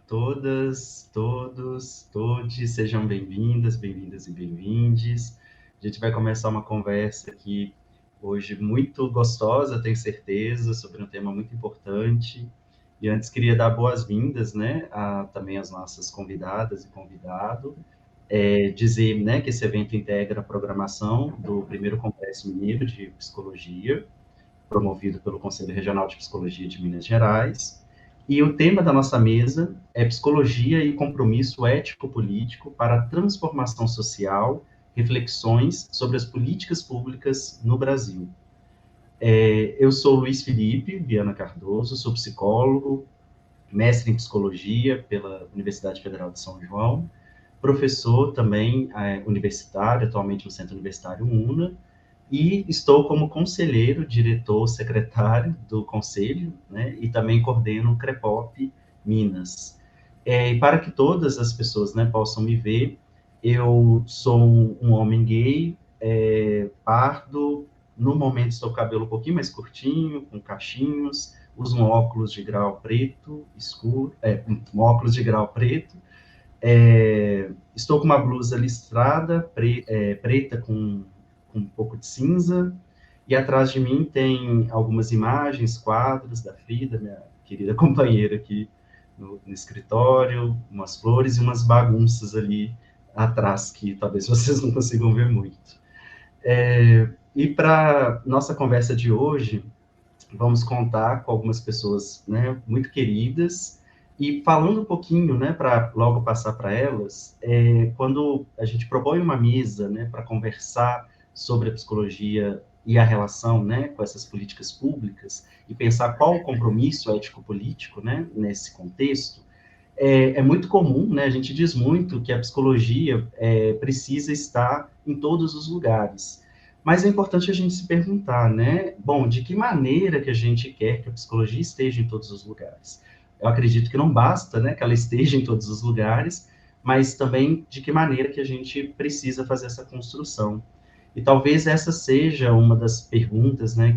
todas, todos, todes, sejam bem-vindas, bem-vindas e bem-vindes. A gente vai começar uma conversa aqui hoje muito gostosa, tenho certeza, sobre um tema muito importante. E antes queria dar boas-vindas, né, também às nossas convidadas e convidado, dizer, né, que esse evento integra a programação do primeiro Congresso Mineiro de Psicologia, promovido pelo Conselho Regional de Psicologia de Minas Gerais. E o tema da nossa mesa é Psicologia e Compromisso Ético-Político para a Transformação Social, reflexões sobre as políticas públicas no Brasil. Eu sou Luiz Felipe Viana Cardoso, sou psicólogo, mestre em psicologia pela Universidade Federal de São João, professor também universitário, atualmente no Centro Universitário UNA, e estou como conselheiro, diretor, secretário do conselho, né, e também coordeno o CREPOP Minas. E para que todas as pessoas, né, possam me ver, eu sou um homem gay, pardo, no momento estou com o cabelo um pouquinho mais curtinho, com cachinhos, uso um óculos de grau preto, escuro, um óculos de grau preto, estou com uma blusa listrada, preta com um pouco de cinza, e atrás de mim tem algumas imagens, quadros da Frida, minha querida companheira aqui no escritório, umas flores e umas bagunças ali atrás, que talvez vocês não consigam ver muito. E para nossa conversa de hoje, vamos contar com algumas pessoas, né, muito queridas, e falando um pouquinho, né, para logo passar para elas, quando a gente propõe uma mesa, né, para conversar sobre a psicologia e a relação, né, com essas políticas públicas, e pensar qual o compromisso ético-político, né, nesse contexto, é muito comum, né, a gente diz muito que a psicologia precisa estar em todos os lugares. Mas é importante a gente se perguntar, né, bom, de que maneira que a gente quer que a psicologia esteja em todos os lugares? Eu acredito que não basta, né, que ela esteja em todos os lugares, mas também de que maneira que a gente precisa fazer essa construção. E talvez essa seja uma das perguntas, né,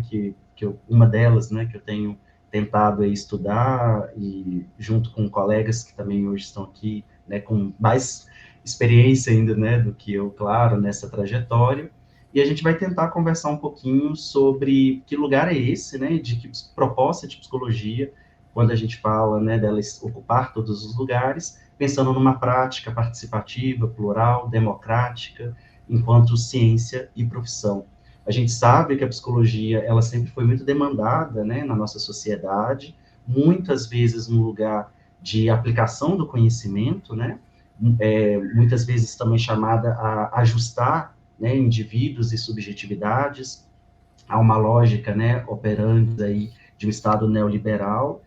uma delas, né, que eu tenho tentado estudar, e junto com colegas que também hoje estão aqui, né, com mais experiência ainda, né, do que eu, claro, nessa trajetória, e a gente vai tentar conversar um pouquinho sobre que lugar é esse, né, de que proposta de psicologia, quando a gente fala, né, dela ocupar todos os lugares, pensando numa prática participativa, plural, democrática, enquanto ciência e profissão. A gente sabe que a psicologia, ela sempre foi muito demandada, né, na nossa sociedade, muitas vezes no lugar de aplicação do conhecimento, né, muitas vezes também chamada a ajustar, né, indivíduos e subjetividades a uma lógica, né, operante aí de um Estado neoliberal,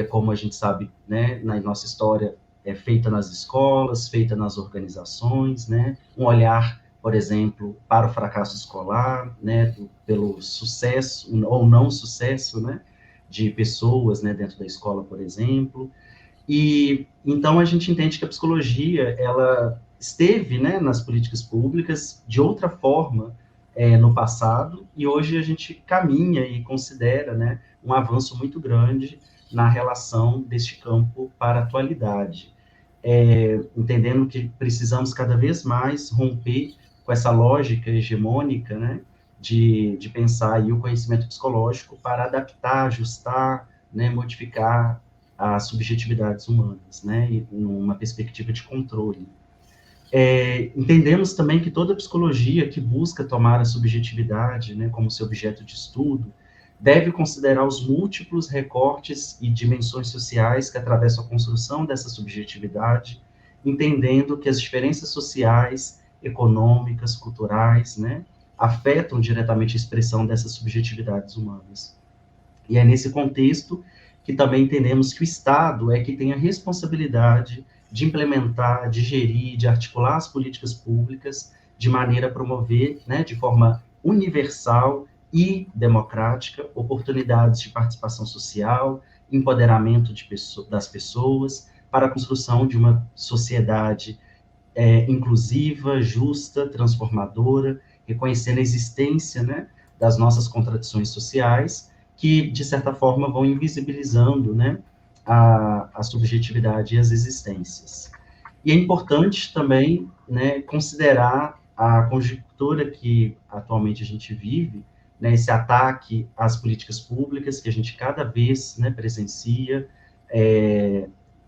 como a gente sabe, né, na nossa história, é feita nas escolas, feita nas organizações, né, um olhar, por exemplo, para o fracasso escolar, né, pelo sucesso ou não sucesso, né, de pessoas, né, dentro da escola, por exemplo. E então a gente entende que a psicologia, ela esteve, né, nas políticas públicas de outra forma no passado, e hoje a gente caminha e considera, né, um avanço muito grande na relação deste campo para a atualidade, entendendo que precisamos cada vez mais romper com essa lógica hegemônica, né, de pensar aí o conhecimento psicológico para adaptar, ajustar, né, modificar as subjetividades humanas, né, e numa perspectiva de controle. Entendemos também que toda psicologia que busca tomar a subjetividade, né, como seu objeto de estudo, deve considerar os múltiplos recortes e dimensões sociais que atravessam a construção dessa subjetividade, entendendo que as diferenças sociais, econômicas, culturais, né, afetam diretamente a expressão dessas subjetividades humanas. E é nesse contexto que também entendemos que o Estado é que tem a responsabilidade de implementar, de gerir, de articular as políticas públicas de maneira a promover, né, de forma universal e democrática, oportunidades de participação social, empoderamento das pessoas, para a construção de uma sociedade inclusiva, justa, transformadora, reconhecendo a existência, né, das nossas contradições sociais, que, de certa forma, vão invisibilizando, né, a subjetividade e as existências. E é importante também, né, considerar a conjuntura que atualmente a gente vive, né, esse ataque às políticas públicas que a gente cada vez, né, presencia,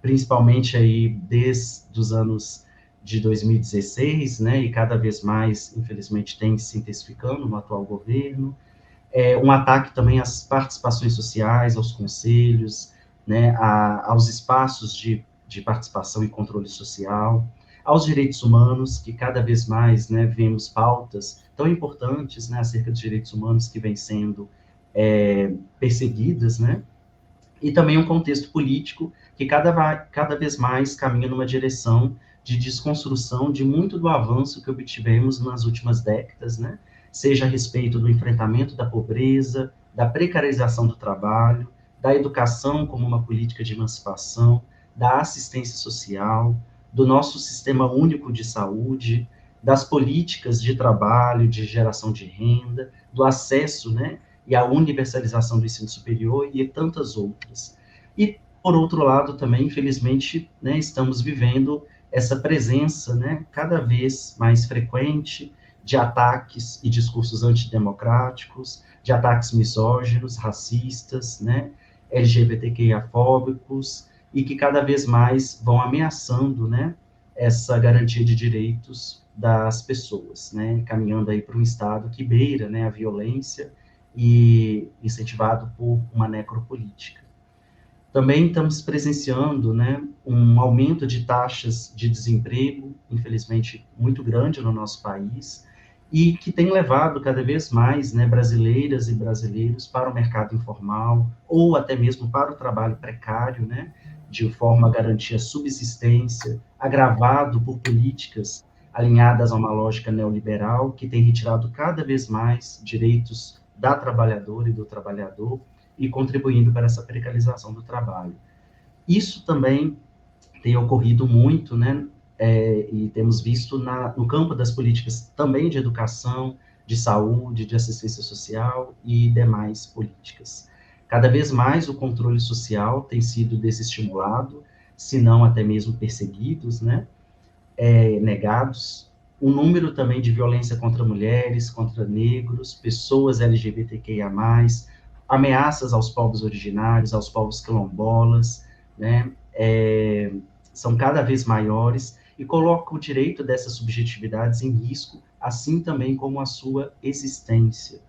principalmente aí desde os anos de 2016, né, e cada vez mais, infelizmente, tem se intensificando no atual governo, um ataque também às participações sociais, aos conselhos, né, aos espaços de participação e controle social, aos direitos humanos, que cada vez mais, né, vemos pautas tão importantes, né, acerca dos direitos humanos que vêm sendo perseguidas, né, e também um contexto político que cada vez mais caminha numa direção de desconstrução de muito do avanço que obtivemos nas últimas décadas, né? Seja a respeito do enfrentamento da pobreza, da precarização do trabalho, da educação como uma política de emancipação, da assistência social, do nosso sistema único de saúde, das políticas de trabalho, de geração de renda, do acesso, né, e a universalização do ensino superior e tantas outras. E, por outro lado, também, infelizmente, né, estamos vivendo essa presença, né, cada vez mais frequente de ataques e discursos antidemocráticos, de ataques misóginos, racistas, né, LGBTQIA-fóbicos, e que cada vez mais vão ameaçando, né, essa garantia de direitos das pessoas, né, caminhando aí para um Estado que beira, né, a violência e incentivado por uma necropolítica. Também estamos presenciando, né, um aumento de taxas de desemprego, infelizmente, muito grande no nosso país, e que tem levado cada vez mais, né, brasileiras e brasileiros para o mercado informal, ou até mesmo para o trabalho precário, né, de forma a garantir a subsistência, agravado por políticas alinhadas a uma lógica neoliberal, que tem retirado cada vez mais direitos da trabalhadora e do trabalhador, e contribuindo para essa precarização do trabalho. Isso também tem ocorrido muito, né, e temos visto no campo das políticas também de educação, de saúde, de assistência social e demais políticas. Cada vez mais o controle social tem sido desestimulado, se não até mesmo perseguidos, né, negados. O número também de violência contra mulheres, contra negros, pessoas LGBTQIA+, ameaças aos povos originários, aos povos quilombolas, né, são cada vez maiores e colocam o direito dessas subjetividades em risco, assim também como a sua existência.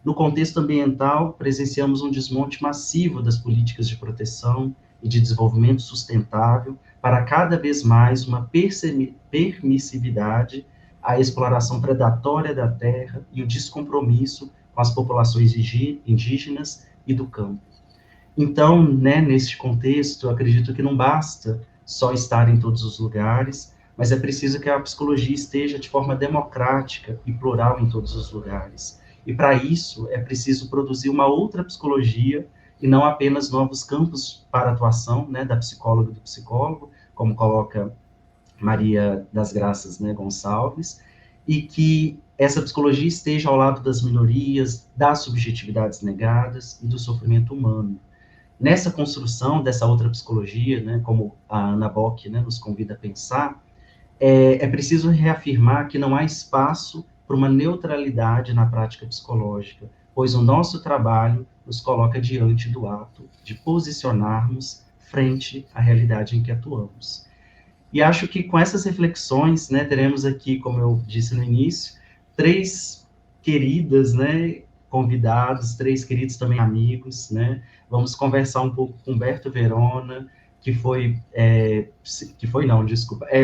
No contexto ambiental, presenciamos um desmonte massivo das políticas de proteção e de desenvolvimento sustentável para cada vez mais uma permissividade à exploração predatória da terra e o descompromisso com as populações indígenas e do campo. Então, né, neste contexto, eu acredito que não basta só estar em todos os lugares, mas é preciso que a psicologia esteja de forma democrática e plural em todos os lugares. E para isso é preciso produzir uma outra psicologia e não apenas novos campos para atuação, né, da psicóloga e do psicólogo, como coloca Maria das Graças, né, Gonçalves, e que essa psicologia esteja ao lado das minorias, das subjetividades negadas e do sofrimento humano. Nessa construção dessa outra psicologia, né, como a Ana Bock, né, nos convida a pensar, é preciso reafirmar que não há espaço para uma neutralidade na prática psicológica, pois o nosso trabalho nos coloca diante do ato de posicionarmos frente à realidade em que atuamos. E acho que com essas reflexões, né, teremos aqui, como eu disse no início, três queridas, né, convidados, três queridos também amigos, né, vamos conversar um pouco com Humberto Verona, é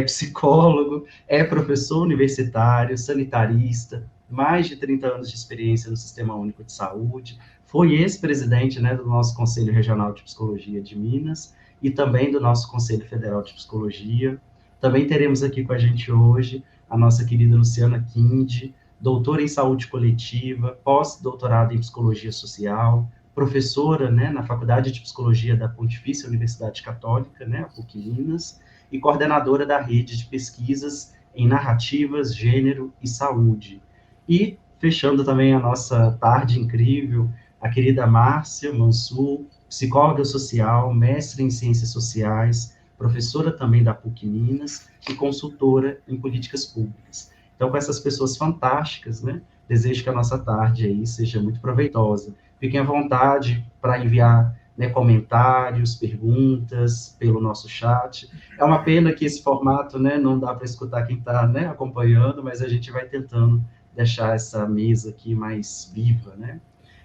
psicólogo, é professor universitário, sanitarista, mais de 30 anos de experiência no Sistema Único de Saúde, foi ex-presidente, né, do nosso Conselho Regional de Psicologia de Minas, e também do nosso Conselho Federal de Psicologia. Também teremos aqui com a gente hoje a nossa querida Luciana Kindi, doutora em saúde coletiva, pós-doutorada em psicologia social, professora, né, na Faculdade de Psicologia da Pontifícia Universidade Católica, né, a PUC Minas, e coordenadora da rede de pesquisas em narrativas, gênero e saúde. E, fechando também a nossa tarde incrível, a querida Márcia Mansur, psicóloga social, mestre em ciências sociais, professora também da PUC Minas e consultora em políticas públicas. Então, com essas pessoas fantásticas, né, desejo que a nossa tarde aí seja muito proveitosa. Fiquem à vontade para enviar, né, comentários, perguntas pelo nosso chat. É uma pena que esse formato, né, não dá para escutar quem está, né, acompanhando, mas a gente vai tentando deixar essa mesa aqui mais viva, né?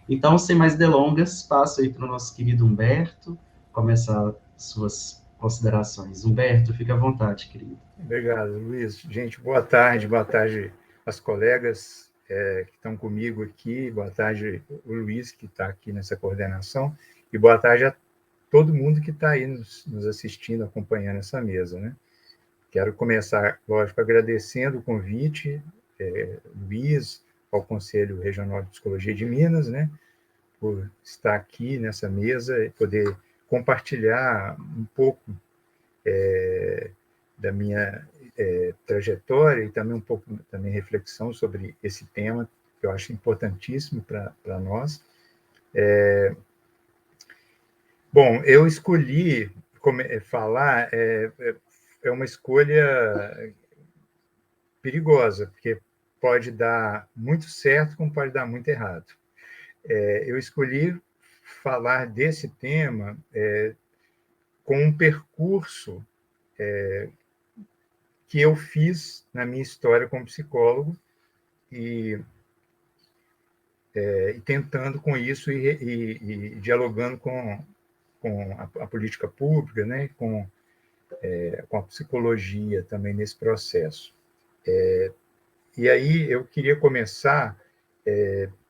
Então, sem mais delongas, passo aí para o nosso querido Humberto começar suas considerações. Humberto, fica à vontade, querido. Obrigado, Luiz. Gente, boa tarde às colegas que estão comigo aqui, boa tarde o Luiz, que está aqui nessa coordenação, e boa tarde a todo mundo que está aí nos assistindo, acompanhando essa mesa, né? Quero começar, lógico, agradecendo o convite, Luiz, ao Conselho Regional de Psicologia de Minas, né, por estar aqui nessa mesa e poder compartilhar um pouco da minha trajetória e também um pouco também reflexão sobre esse tema, que eu acho importantíssimo para nós. Bom, eu escolhi falar, é uma escolha perigosa, porque pode dar muito certo, como pode dar muito errado. Eu escolhi falar desse tema com um percurso que eu fiz na minha história como psicólogo e tentando com isso e dialogando com a política pública, né, com a psicologia também nesse processo. E aí eu queria começar,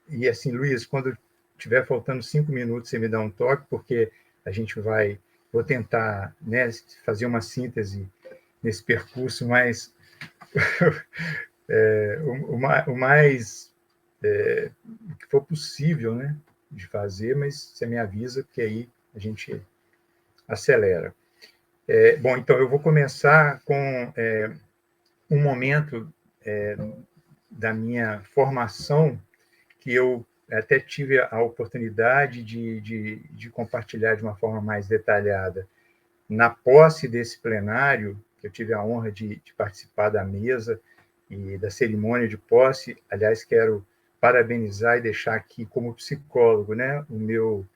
e assim, Luiz, quando tiver faltando 5 minutos, você me dá um toque, porque a gente vou tentar, né, fazer uma síntese nesse percurso mais o mais que for possível, né, de fazer, mas você me avisa, porque aí a gente acelera. Bom, então eu vou começar com um momento da minha formação que eu até tive a oportunidade de compartilhar de uma forma mais detalhada na posse desse plenário, que eu tive a honra de participar da mesa e da cerimônia de posse. Aliás, quero parabenizar e deixar aqui como psicólogo, né, o meu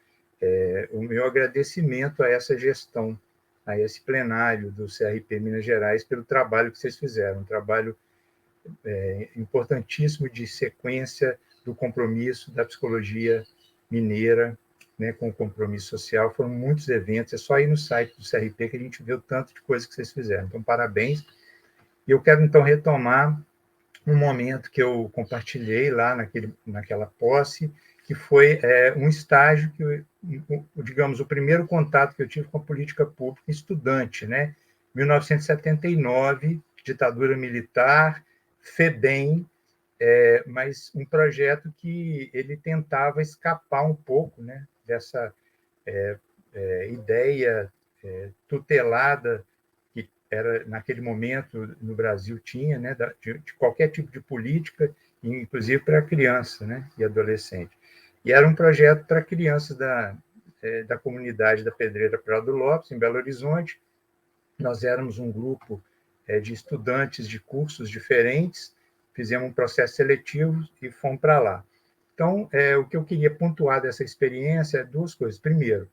agradecimento a essa gestão, a esse plenário do CRP Minas Gerais pelo trabalho que vocês fizeram, um trabalho importantíssimo de sequência do compromisso da psicologia mineira, né, com o compromisso social. Foram muitos eventos, é só ir no site do CRP que a gente vê o tanto de coisa que vocês fizeram. Então, parabéns. E eu quero, então, retomar um momento que eu compartilhei lá naquela posse, que foi um estágio que, digamos, o primeiro contato que eu tive com a política pública estudante, né? 1979, ditadura militar, FEBEM, mas um projeto que ele tentava escapar um pouco, né, dessa ideia tutelada que era naquele momento no Brasil tinha, né, de qualquer tipo de política, inclusive para criança, né, e adolescente. E era um projeto para crianças da comunidade da Pedreira Prado Lopes, em Belo Horizonte. Nós éramos um grupo de estudantes de cursos diferentes, fizemos um processo seletivo e fomos para lá. Então, o que eu queria pontuar dessa experiência é duas coisas. Primeiro,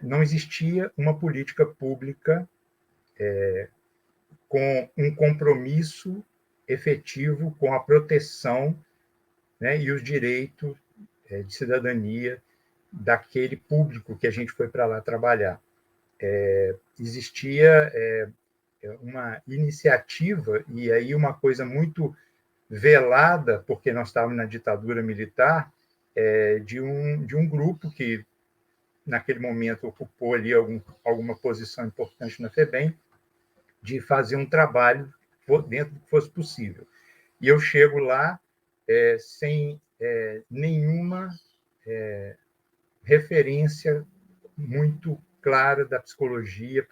não existia uma política pública com um compromisso efetivo com a proteção, né, e os direitos de cidadania daquele público que a gente foi para lá trabalhar. Existia uma iniciativa, e aí uma coisa muito velada, porque nós estávamos na ditadura militar, de um grupo que, naquele momento, ocupou ali alguma posição importante na FEBEM, de fazer um trabalho dentro do que fosse possível. E eu chego lá sem nenhuma referência muito clara da psicologia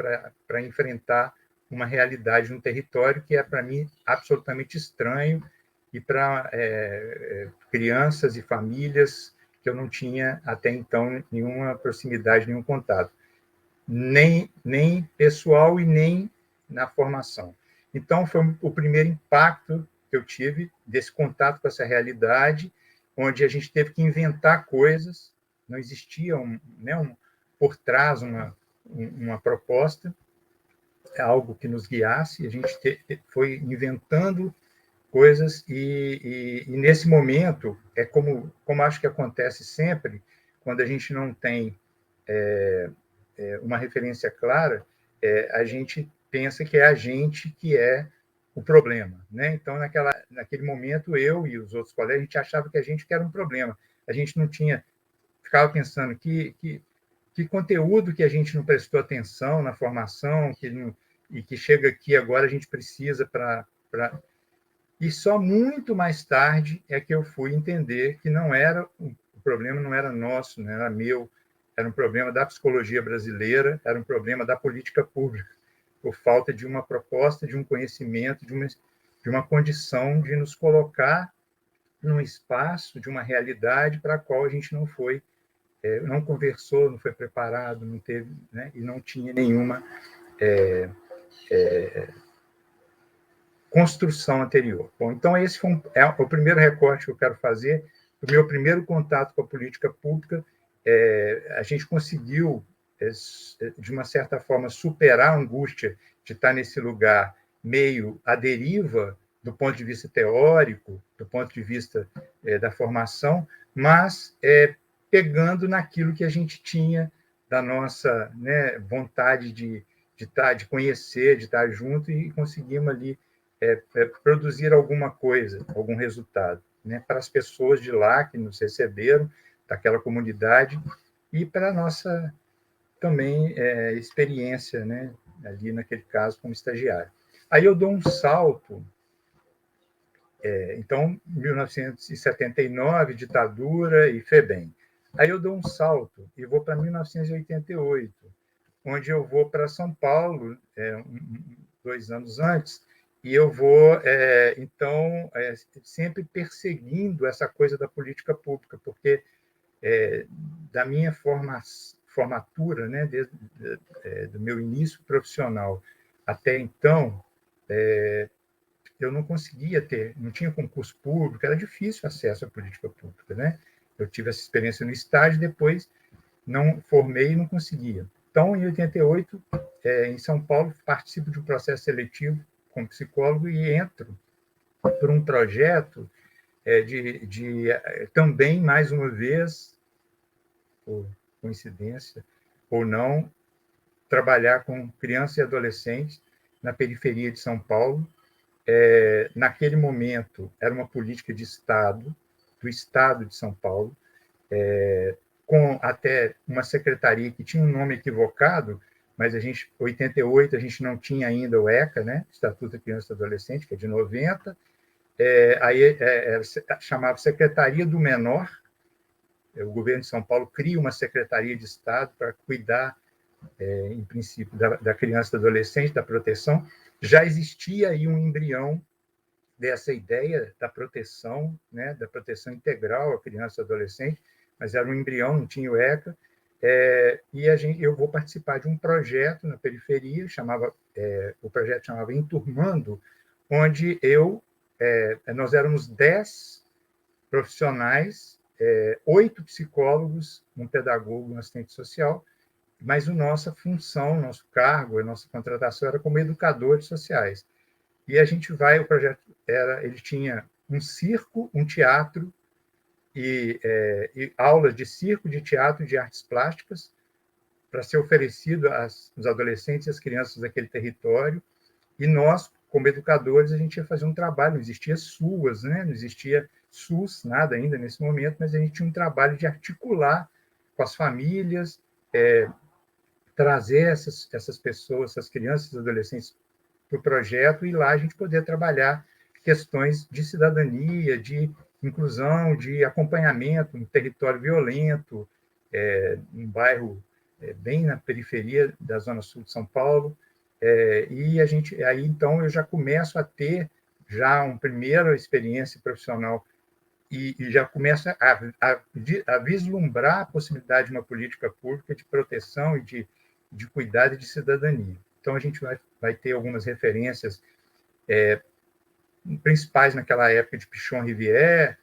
para enfrentar uma realidade no território que é, para mim, absolutamente estranho, e para crianças e famílias que que eu não tinha até então nenhuma proximidade, nenhum contato, nem pessoal e nem na formação. Então, foi o primeiro impacto que eu tive desse contato com essa realidade, onde a gente teve que inventar coisas, não existia por trás uma proposta, algo que nos guiasse, a gente foi inventando coisas e nesse momento, é como acho que acontece sempre, quando a gente não tem uma referência clara, a gente pensa que é a gente que é o problema, né? Então, naquele momento, eu e os outros colegas, a gente achava que a gente que era um problema. A gente não tinha... Ficava pensando que conteúdo que a gente não prestou atenção na formação, e que chega aqui agora a gente precisa para... E só muito mais tarde é que eu fui entender que o problema não era nosso, não era meu, era um problema da psicologia brasileira, era um problema da política pública, por falta de uma proposta, de um conhecimento, de uma condição de nos colocar num espaço, de uma realidade para a qual a gente não conversou, não foi preparado, não teve, né, e não tinha nenhuma construção anterior. Bom, então esse é o primeiro recorte que eu quero fazer. O meu primeiro contato com a política pública, a gente conseguiu, de uma certa forma, superar a angústia de estar nesse lugar meio à deriva do ponto de vista teórico, do ponto de vista da formação, mas pegando naquilo que a gente tinha da nossa, né, vontade de conhecer, de estar junto, e conseguimos ali produzir alguma coisa, algum resultado, né, para as pessoas de lá que nos receberam, daquela comunidade, e para a nossa também experiência, né, ali naquele caso como estagiário. Aí eu dou um salto, então, 1979, ditadura e FEBEM. Aí eu dou um salto e vou para 1988, onde eu vou para São Paulo, 2 anos antes, e eu vou, então, sempre perseguindo essa coisa da política pública, porque da minha formatura, né, desde do meu início profissional até então, eu não conseguia não tinha concurso público, era difícil acesso à política pública, né? Eu tive essa experiência no estágio, depois não formei e não conseguia. Então, em 88, em São Paulo, participo de um processo seletivo como psicólogo e entro por um projeto também, mais uma vez, por coincidência ou não, trabalhar com crianças e adolescentes na periferia de São Paulo. Naquele momento, era uma política de Estado, do Estado de São Paulo, com até uma secretaria que tinha um nome equivocado, mas em 88 a gente não tinha ainda o ECA, né? Estatuto da Criança e do Adolescente, que é de 90, aí chamava Secretaria do Menor. O governo de São Paulo cria uma secretaria de Estado para cuidar, em princípio, da criança e do adolescente, da proteção. Já existia aí um embrião dessa ideia da proteção, né, da proteção integral à criança e adolescente, mas era um embrião, não tinha o ECA, e eu vou participar de um projeto na periferia, o projeto chamava Enturmando, onde nós éramos 10 profissionais, 8 psicólogos, um pedagogo, um assistente social, mas a nossa função, nosso cargo, a nossa contratação era como educadores sociais. E o projeto ele tinha um circo, um teatro e aulas de circo, de teatro, de artes plásticas para ser oferecido aos adolescentes e às crianças daquele território. E nós, como educadores, a gente ia fazer um trabalho. Não existia SUAS, né? Não existia SUS, nada ainda nesse momento, mas a gente tinha um trabalho de articular com as famílias, trazer essas pessoas, essas crianças e adolescentes para o projeto, e lá a gente poder trabalhar questões de cidadania, de inclusão, de acompanhamento no território violento, um bairro bem na periferia da Zona Sul de São Paulo, e aí então eu já começo a ter já uma primeira experiência profissional e já começa a vislumbrar a possibilidade de uma política pública de proteção e de cuidado e de cidadania. Então, a gente vai ter algumas referências principais naquela época de Pichon Rivière,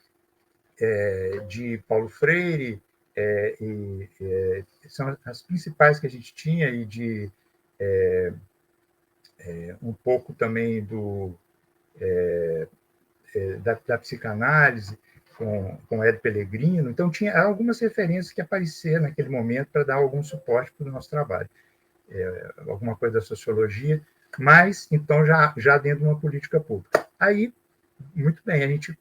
de Paulo Freire, são as principais que a gente tinha, e de um pouco também da psicanálise, com Ed Pellegrino. Então, tinha algumas referências que apareceram naquele momento para dar algum suporte para o nosso trabalho. Alguma coisa da sociologia, mas, então, já dentro de uma política pública. Aí, muito bem, a gente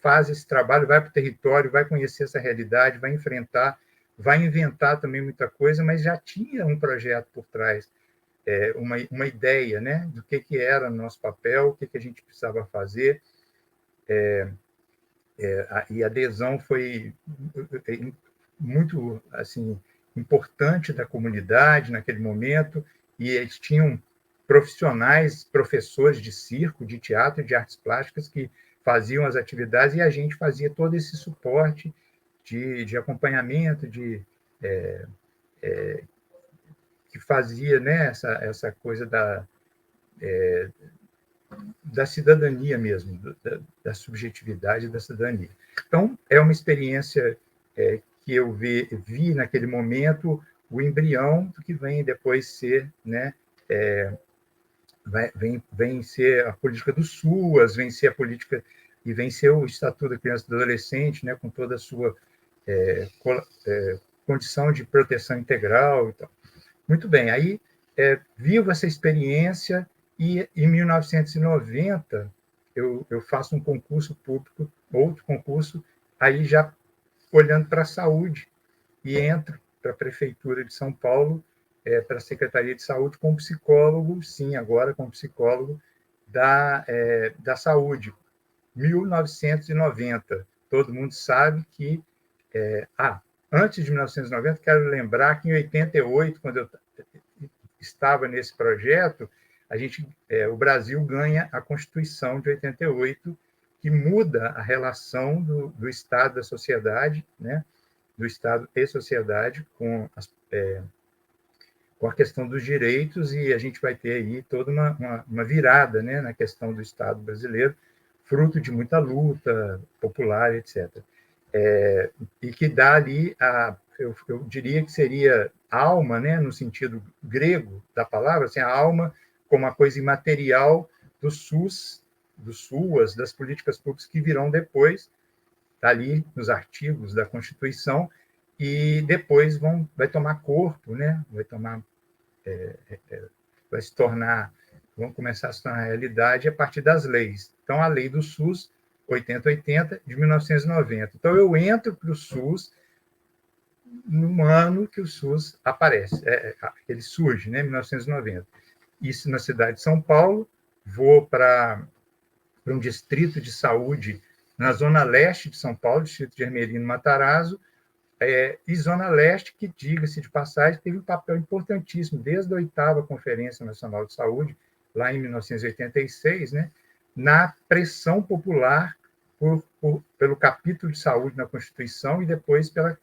faz esse trabalho, vai para o território, vai conhecer essa realidade, vai enfrentar, vai inventar também muita coisa, mas já tinha um projeto por trás, uma ideia, né, do que era o nosso papel, o que a gente precisava fazer, e a adesão foi muito assim importante da comunidade naquele momento, e eles tinham profissionais, professores de circo, de teatro e de artes plásticas que faziam as atividades, e a gente fazia todo esse suporte de acompanhamento, que fazia, né, essa coisa da cidadania mesmo, da subjetividade da cidadania. Então, é uma experiência que eu vi naquele momento o embrião do que vem depois ser, né, vem ser a política do SUAS, vem ser a política e vem ser o Estatuto da Criança e do Adolescente, né, com toda a sua condição de proteção integral e tal. Muito bem, aí vivo essa experiência, e em 1990 eu faço um concurso público, outro concurso, aí já olhando para a saúde, e entro para a Prefeitura de São Paulo, para a Secretaria de Saúde, como psicólogo, sim, agora como psicólogo da saúde, 1990. Todo mundo sabe que... antes de 1990, quero lembrar que em 88, quando eu estava nesse projeto, o Brasil ganha a Constituição de 88, que muda a relação do Estado da sociedade, né, do Estado e sociedade com a questão dos direitos, e a gente vai ter aí toda uma virada, né, na questão do Estado brasileiro, fruto de muita luta popular, etc. E que dá ali eu diria que seria alma, né, no sentido grego da palavra, assim, a alma como uma coisa imaterial do SUS, do SUAS, das políticas públicas que virão depois, tá ali nos artigos da Constituição, e depois vai tomar corpo, né, vai se tornar, vão começar a se tornar realidade a partir das leis. Então, a lei do SUS, 8080, de 1990. Então, eu entro para o SUS no ano que o SUS aparece, ele surge, né, 1990. Isso na cidade de São Paulo, vou para um distrito de saúde na zona leste de São Paulo, distrito de Ermelino Matarazzo, e zona leste, que, diga-se de passagem, teve um papel importantíssimo desde a 8ª Conferência Nacional de Saúde, lá em 1986, né, na pressão popular pelo capítulo de saúde na Constituição e depois pela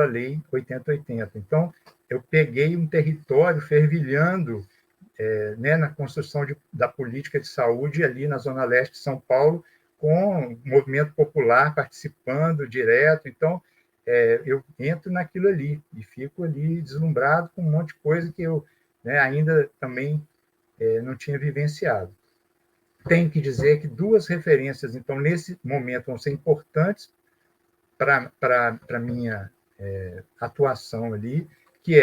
lei 8080. Então, eu peguei um território fervilhando, né, na construção da política de saúde ali na zona leste de São Paulo, com o movimento popular participando direto. Então, eu entro naquilo ali e fico ali deslumbrado com um monte de coisa que eu, né, ainda também não tinha vivenciado. Tenho que dizer que 2 referências, então, nesse momento, vão ser importantes para a minha atuação ali, que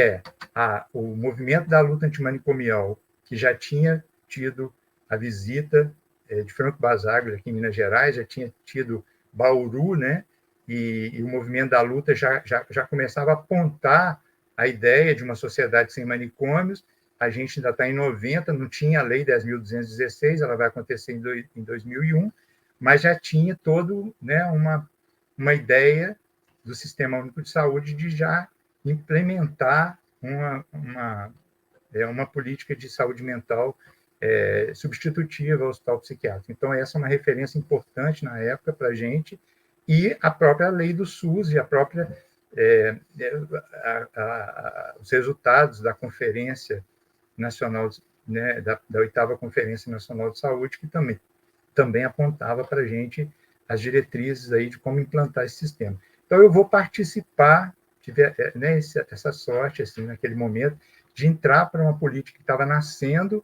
o movimento da luta antimanicomial, que já tinha tido a visita de Franco Basaglia aqui em Minas Gerais, já tinha tido Bauru, né? E o movimento da luta já começava a apontar a ideia de uma sociedade sem manicômios. A gente ainda está em 90, não tinha a Lei 10.216, ela vai acontecer em 2001, mas já tinha todo, né, uma ideia do Sistema Único de Saúde de já implementar uma política de saúde mental substitutiva ao hospital psiquiátrico. Então, essa é uma referência importante na época para a gente, e a própria lei do SUS e a própria os resultados da Conferência Nacional, né, da 8ª Conferência Nacional de Saúde, que também apontava para a gente as diretrizes aí de como implantar esse sistema. Então, eu vou participar, tive, né, essa sorte, assim, naquele momento, de entrar para uma política que estava nascendo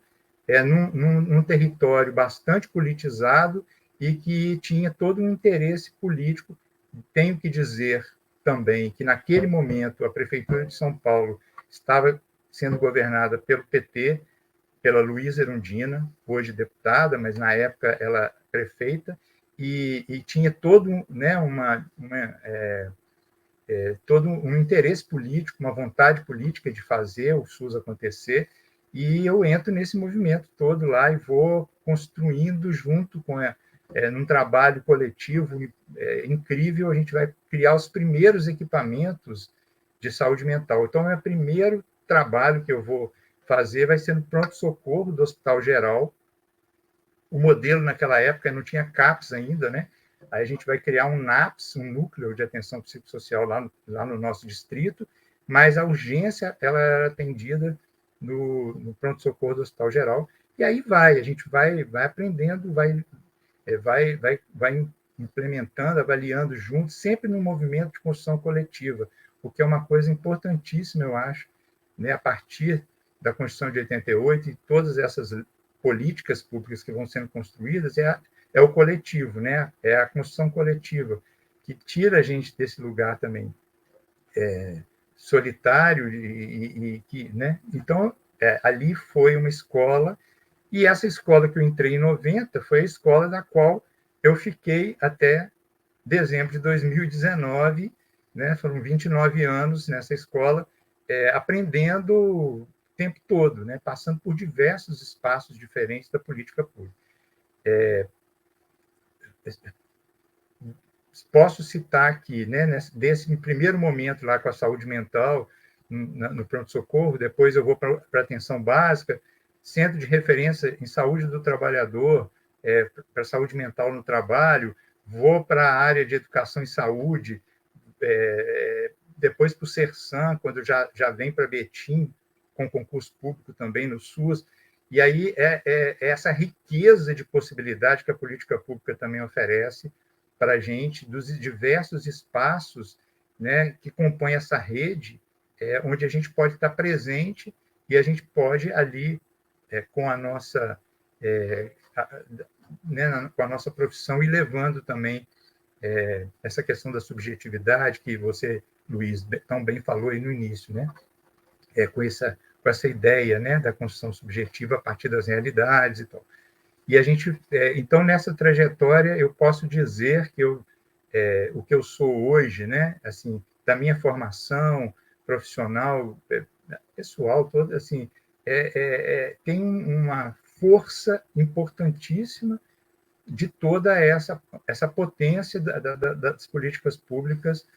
num território bastante politizado e que tinha todo um interesse político. Tenho que dizer também que, naquele momento, a Prefeitura de São Paulo estava sendo governada pelo PT, pela Luísa Erundina, hoje deputada, mas na época ela prefeita, e tinha todo, né, todo um interesse político, uma vontade política de fazer o SUS acontecer, e eu entro nesse movimento todo lá e vou construindo junto com num trabalho coletivo incrível. A gente vai criar os primeiros equipamentos de saúde mental. Então, o meu primeiro trabalho que eu vou fazer vai ser no pronto-socorro do Hospital Geral. O modelo, naquela época, não tinha CAPS ainda, né? Aí a gente vai criar um NAPS, um Núcleo de Atenção Psicossocial lá no nosso distrito, mas a urgência ela era atendida no pronto-socorro do Hospital Geral. E aí a gente vai aprendendo, vai implementando, avaliando juntos, sempre no movimento de construção coletiva, o que é uma coisa importantíssima, eu acho, né? A partir da Constituição de 88 e todas essas políticas públicas que vão sendo construídas, é o coletivo, né? É a construção coletiva, que tira a gente desse lugar também solitário e que, né? Então, ali foi uma escola, e essa escola que eu entrei em 90 foi a escola da qual eu fiquei até dezembro de 2019, né? Foram 29 anos nessa escola, aprendendo o tempo todo, né? Passando por diversos espaços diferentes da política pública. Posso citar aqui, né, desse primeiro momento lá com a saúde mental, no pronto-socorro, depois eu vou para a atenção básica, centro de referência em saúde do trabalhador, para saúde mental no trabalho, vou para a área de educação e saúde, depois para o Sersan, quando já vem para Betim, com concurso público também no SUS. E aí essa riqueza de possibilidade que a política pública também oferece para a gente, dos diversos espaços, né, que compõem essa rede, onde a gente pode estar presente e a gente pode ali, com a nossa, né, com a nossa profissão, ir levando também essa questão da subjetividade que você, Luiz, tão bem falou aí no início, né? Com essa ideia, né, da construção subjetiva a partir das realidades e tal. E a gente, então, nessa trajetória, eu posso dizer que o que eu sou hoje, né, assim, da minha formação profissional, pessoal, toda, assim, tem uma força importantíssima de toda essa potência das políticas públicas,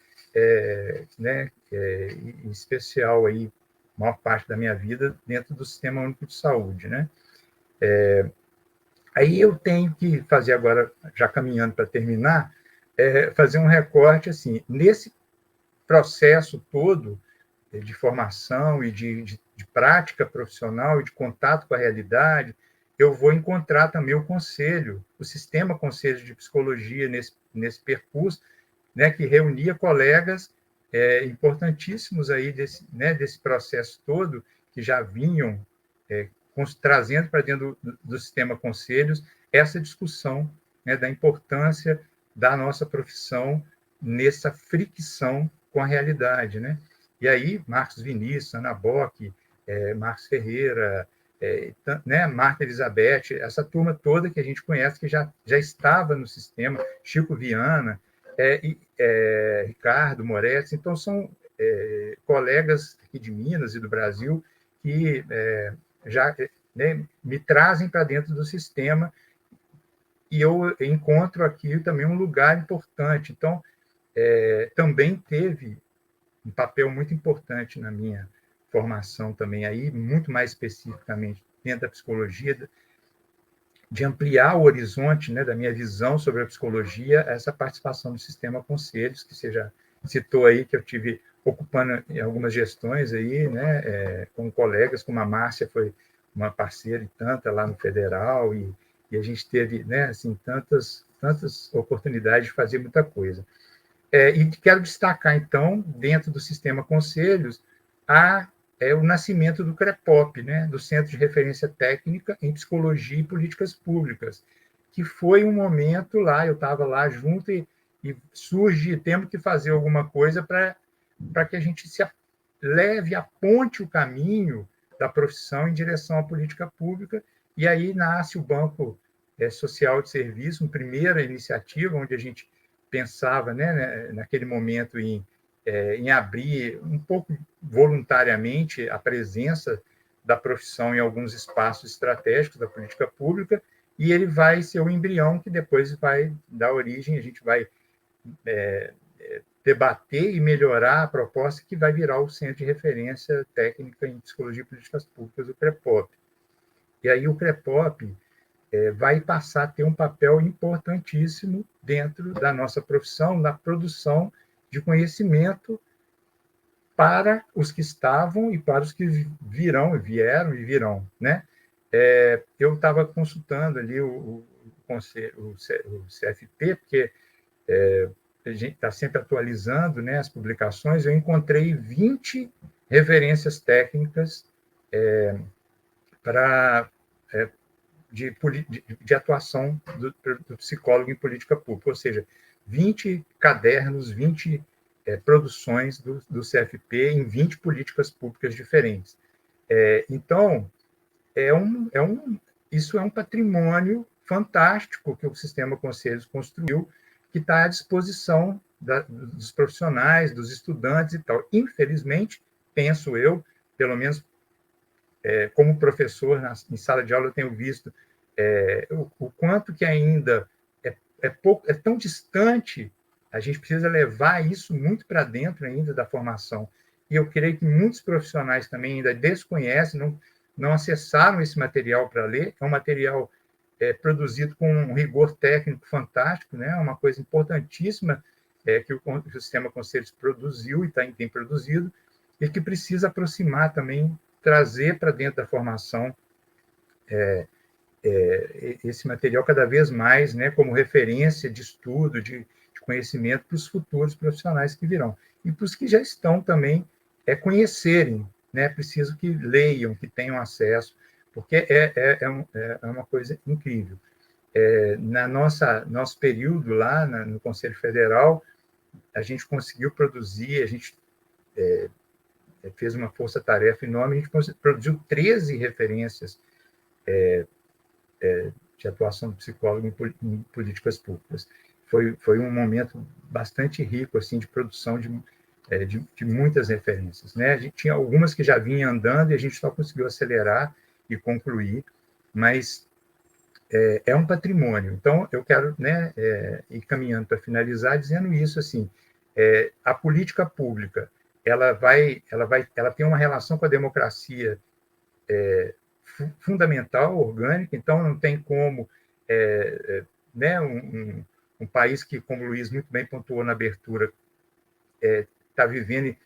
né, em especial aí, a maior parte da minha vida dentro do Sistema Único de Saúde, né? Aí eu tenho que fazer agora, já caminhando para terminar, fazer um recorte, assim, nesse processo todo de formação e de prática profissional e de contato com a realidade, eu vou encontrar também o conselho, o sistema conselho de psicologia nesse percurso, né, que reunia colegas importantíssimos aí desse processo todo, que já vinham trazendo para dentro do sistema conselhos essa discussão, né, da importância da nossa profissão nessa fricção com a realidade, né? E aí, Marcos Vinícius, Ana Bock, Marcos Ferreira, né, Marta Elizabeth, essa turma toda que a gente conhece, que já estava no sistema, Chico Viana, Ricardo Moretti, então são colegas aqui de Minas e do Brasil que já, né, me trazem para dentro do sistema, e eu encontro aqui também um lugar importante. Então, também teve um papel muito importante na minha formação também, aí, muito mais especificamente dentro da psicologia, de ampliar o horizonte, né, da minha visão sobre a psicologia, essa participação do sistema conselhos, que você já citou aí, que eu tive ocupando em algumas gestões aí, né, com colegas, como a Márcia foi uma parceira e tanta lá no Federal, e a gente teve, né, assim, tantas oportunidades de fazer muita coisa. E quero destacar, então, dentro do sistema conselhos, o nascimento do CREPOP, né, do Centro de Referência Técnica em Psicologia e Políticas Públicas, que foi um momento lá, eu estava lá junto e surge, temos que fazer alguma coisa para que a gente se leve, aponte o caminho da profissão em direção à política pública, e aí nasce o Banco Social de Serviço, uma primeira iniciativa, onde a gente pensava, né, naquele momento, em abrir um pouco voluntariamente a presença da profissão em alguns espaços estratégicos da política pública, e ele vai ser o embrião que depois vai dar origem, a gente vai debater e melhorar a proposta que vai virar o Centro de Referência Técnica em Psicologia e Políticas Públicas, o CREPOP. E aí o CREPOP vai passar a ter um papel importantíssimo dentro da nossa profissão, na produção de conhecimento para os que estavam e para os que vieram e virão, né? Eu estava consultando ali o CFP, porque a gente está sempre atualizando, né, as publicações. Eu encontrei 20 referências técnicas de atuação do psicólogo em política pública, ou seja, 20 cadernos, 20 produções do CFP em 20 políticas públicas diferentes. Então, isso é um patrimônio fantástico que o Sistema Conselhos construiu, que está à disposição dos profissionais, dos estudantes e tal. Infelizmente, penso eu, pelo menos como professor em sala de aula, eu tenho visto o quanto que ainda é tão distante. A gente precisa levar isso muito para dentro ainda da formação. E eu creio que muitos profissionais também ainda desconhecem, não acessaram esse material para ler. É um material produzido com um rigor técnico fantástico, né? Uma coisa importantíssima que o Sistema Conselhos produziu e tem produzido, e que precisa aproximar também, trazer para dentro da formação esse material cada vez mais, né, como referência de estudo, de conhecimento para os futuros profissionais que virão. E para os que já estão também conhecerem, né, preciso que leiam, que tenham acesso, porque é uma coisa incrível. Nosso período lá no Conselho Federal, a gente conseguiu produzir, a gente fez uma força-tarefa enorme, a gente produziu 13 referências de atuação do psicólogo em políticas públicas. Foi um momento bastante rico assim, de produção de muitas referências, né? A gente tinha algumas que já vinham andando e a gente só conseguiu acelerar e concluir, mas é um patrimônio. Então, eu quero, né, ir caminhando para finalizar dizendo isso, assim, a política pública ela tem uma relação com a democracia fundamental, orgânica, então não tem como né, um país que, como o Luiz muito bem pontuou na abertura, está vivendo, e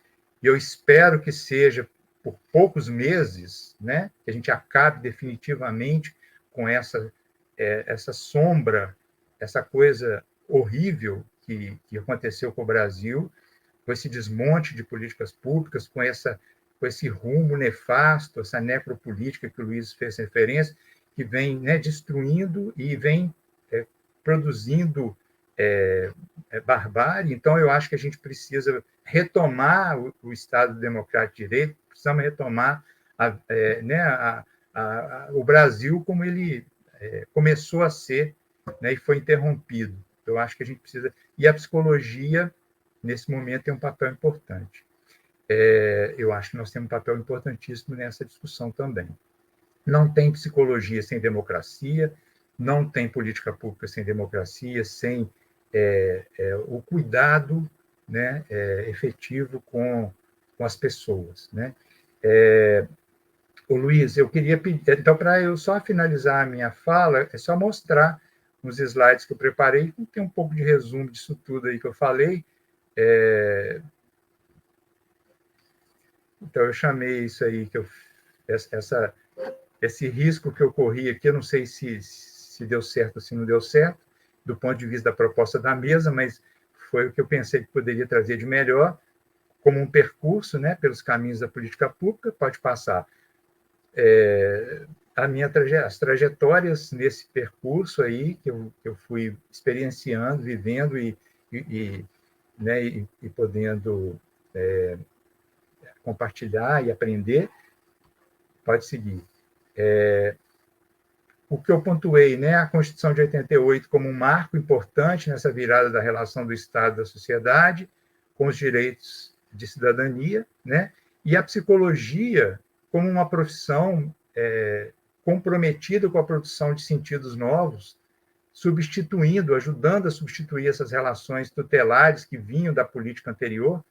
eu espero que seja por poucos meses, né, que a gente acabe definitivamente com essa sombra, essa coisa horrível que aconteceu com o Brasil, com esse desmonte de políticas públicas, com esse rumo nefasto, essa necropolítica que o Luiz fez referência, que vem, né, destruindo e vem produzindo barbárie. Então, eu acho que a gente precisa retomar o Estado Democrático de Direito, precisamos retomar o Brasil como ele começou a ser, né, e foi interrompido. Eu acho que a gente precisa... E a psicologia, nesse momento, tem um papel importante. Eu acho que nós temos um papel importantíssimo nessa discussão também. Não tem psicologia sem democracia, não tem política pública sem democracia, sem o cuidado, né, efetivo com as pessoas, né? Ô, Luiz, eu queria pedir, então, para eu só finalizar a minha fala, é só mostrar uns slides que eu preparei, tem um pouco de resumo disso tudo aí que eu falei. Então, eu chamei isso aí, esse risco que eu corri aqui, eu não sei se deu certo ou se não deu certo, do ponto de vista da proposta da mesa, mas foi o que eu pensei que poderia trazer de melhor, como um percurso, né, pelos caminhos da política pública. Pode passar. As trajetórias nesse percurso aí, que eu fui experienciando, vivendo né, e podendo compartilhar e aprender. Pode seguir. O que eu pontuei, né, a Constituição de 88 como um marco importante nessa virada da relação do Estado e da sociedade com os direitos de cidadania, né, e a psicologia como uma profissão comprometida com a produção de sentidos novos, ajudando a substituir essas relações tutelares que vinham da política anterior,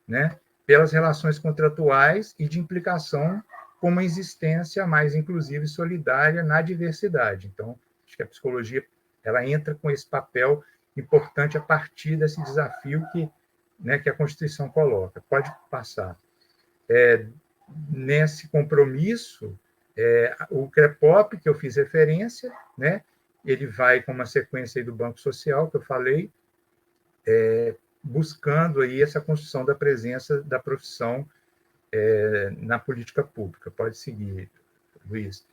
né, pelas relações contratuais e de implicação com uma existência mais inclusiva e solidária na diversidade. Então, acho que a psicologia ela entra com esse papel importante a partir desse desafio que a Constituição coloca. Pode passar. Nesse compromisso, o CREPOP, que eu fiz referência, né, ele vai com uma sequência aí do Banco Social, que eu falei, buscando aí essa construção da presença da profissão na política pública. Pode seguir, Luiz.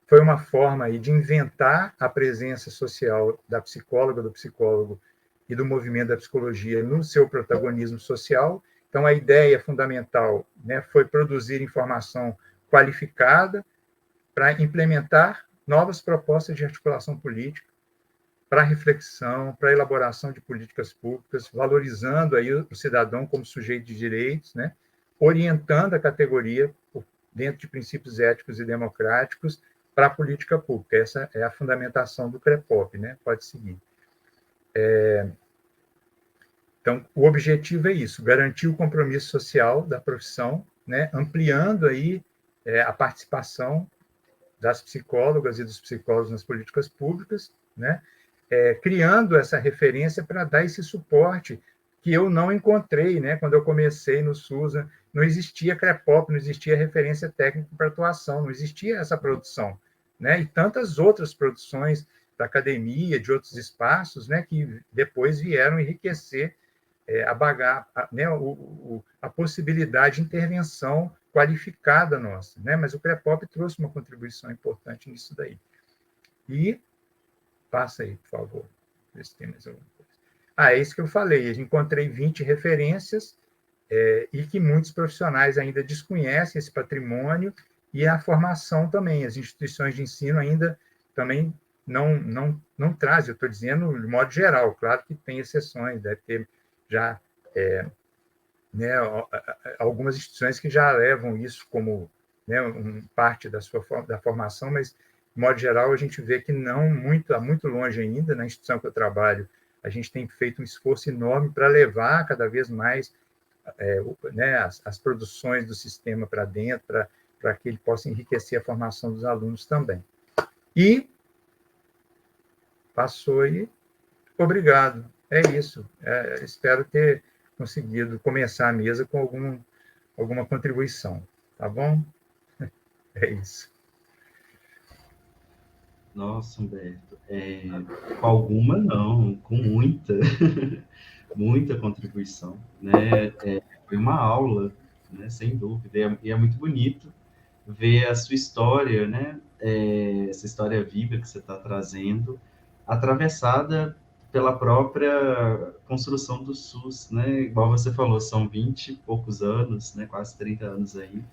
Foi uma forma aí de inventar a presença social da psicóloga, do psicólogo e do movimento da psicologia no seu protagonismo social. Então, a ideia fundamental, né, foi produzir informação qualificada para implementar novas propostas de articulação política, para reflexão, para elaboração de políticas públicas, valorizando aí o cidadão como sujeito de direitos, né, orientando a categoria dentro de princípios éticos e democráticos para a política pública. Essa é a fundamentação do CREPOP, né? Pode seguir. Então, o objetivo é isso, garantir o compromisso social da profissão, né, ampliando aí a participação das psicólogas e dos psicólogos nas políticas públicas, né, criando essa referência para dar esse suporte que eu não encontrei, né, quando eu comecei no SUS, não existia CREPOP, não existia referência técnica para atuação, não existia essa produção, né, e tantas outras produções da academia, de outros espaços, né, que depois vieram enriquecer a possibilidade de intervenção qualificada nossa, né? Mas o CREPOP trouxe uma contribuição importante nisso daí. E passa aí, por favor, ver se tem mais alguma coisa. É isso que eu falei, eu encontrei 20 referências e que muitos profissionais ainda desconhecem esse patrimônio e a formação também, as instituições de ensino ainda também não trazem, eu estou dizendo de modo geral, claro que tem exceções, deve ter já né, algumas instituições que já levam isso como, né, parte da formação, mas, de modo geral, a gente vê que está muito longe ainda. Na instituição que eu trabalho, a gente tem feito um esforço enorme para levar cada vez mais né, as produções do sistema para dentro, para que ele possa enriquecer a formação dos alunos também. E passou aí. Obrigado. É isso. Espero ter conseguido começar a mesa com alguma contribuição. Tá bom? É isso. Nossa, Humberto. Com alguma, não. Com muita. Muita contribuição. Né? Foi uma aula, né? Sem dúvida. E é muito bonito ver a sua história, né? Essa história viva que você está trazendo, atravessada pela própria construção do SUS, né? Igual você falou, são 20 e poucos anos, né? Quase 30 anos aí,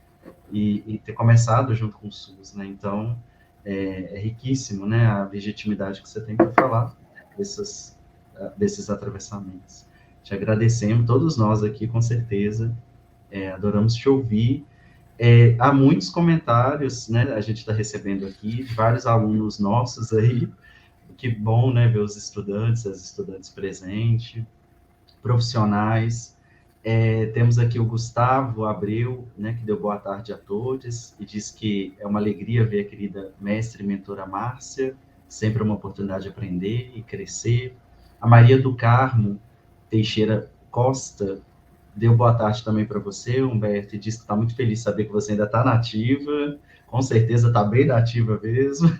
e ter começado junto com o SUS, né? Então, é riquíssimo, né? A legitimidade que você tem para falar desses atravessamentos. Te agradecemos, todos nós aqui, com certeza, adoramos te ouvir. Há muitos comentários, né? A gente está recebendo aqui de vários alunos nossos aí. Que bom, né? Ver os estudantes, as estudantes presentes, profissionais. Temos aqui o Gustavo Abreu, né, que deu boa tarde a todos, e diz que é uma alegria ver a querida mestre e mentora Márcia, sempre uma oportunidade de aprender e crescer. A Maria do Carmo Teixeira Costa deu boa tarde também para você, Humberto, e disse que está muito feliz de saber que você ainda está nativa, com certeza está bem nativa mesmo,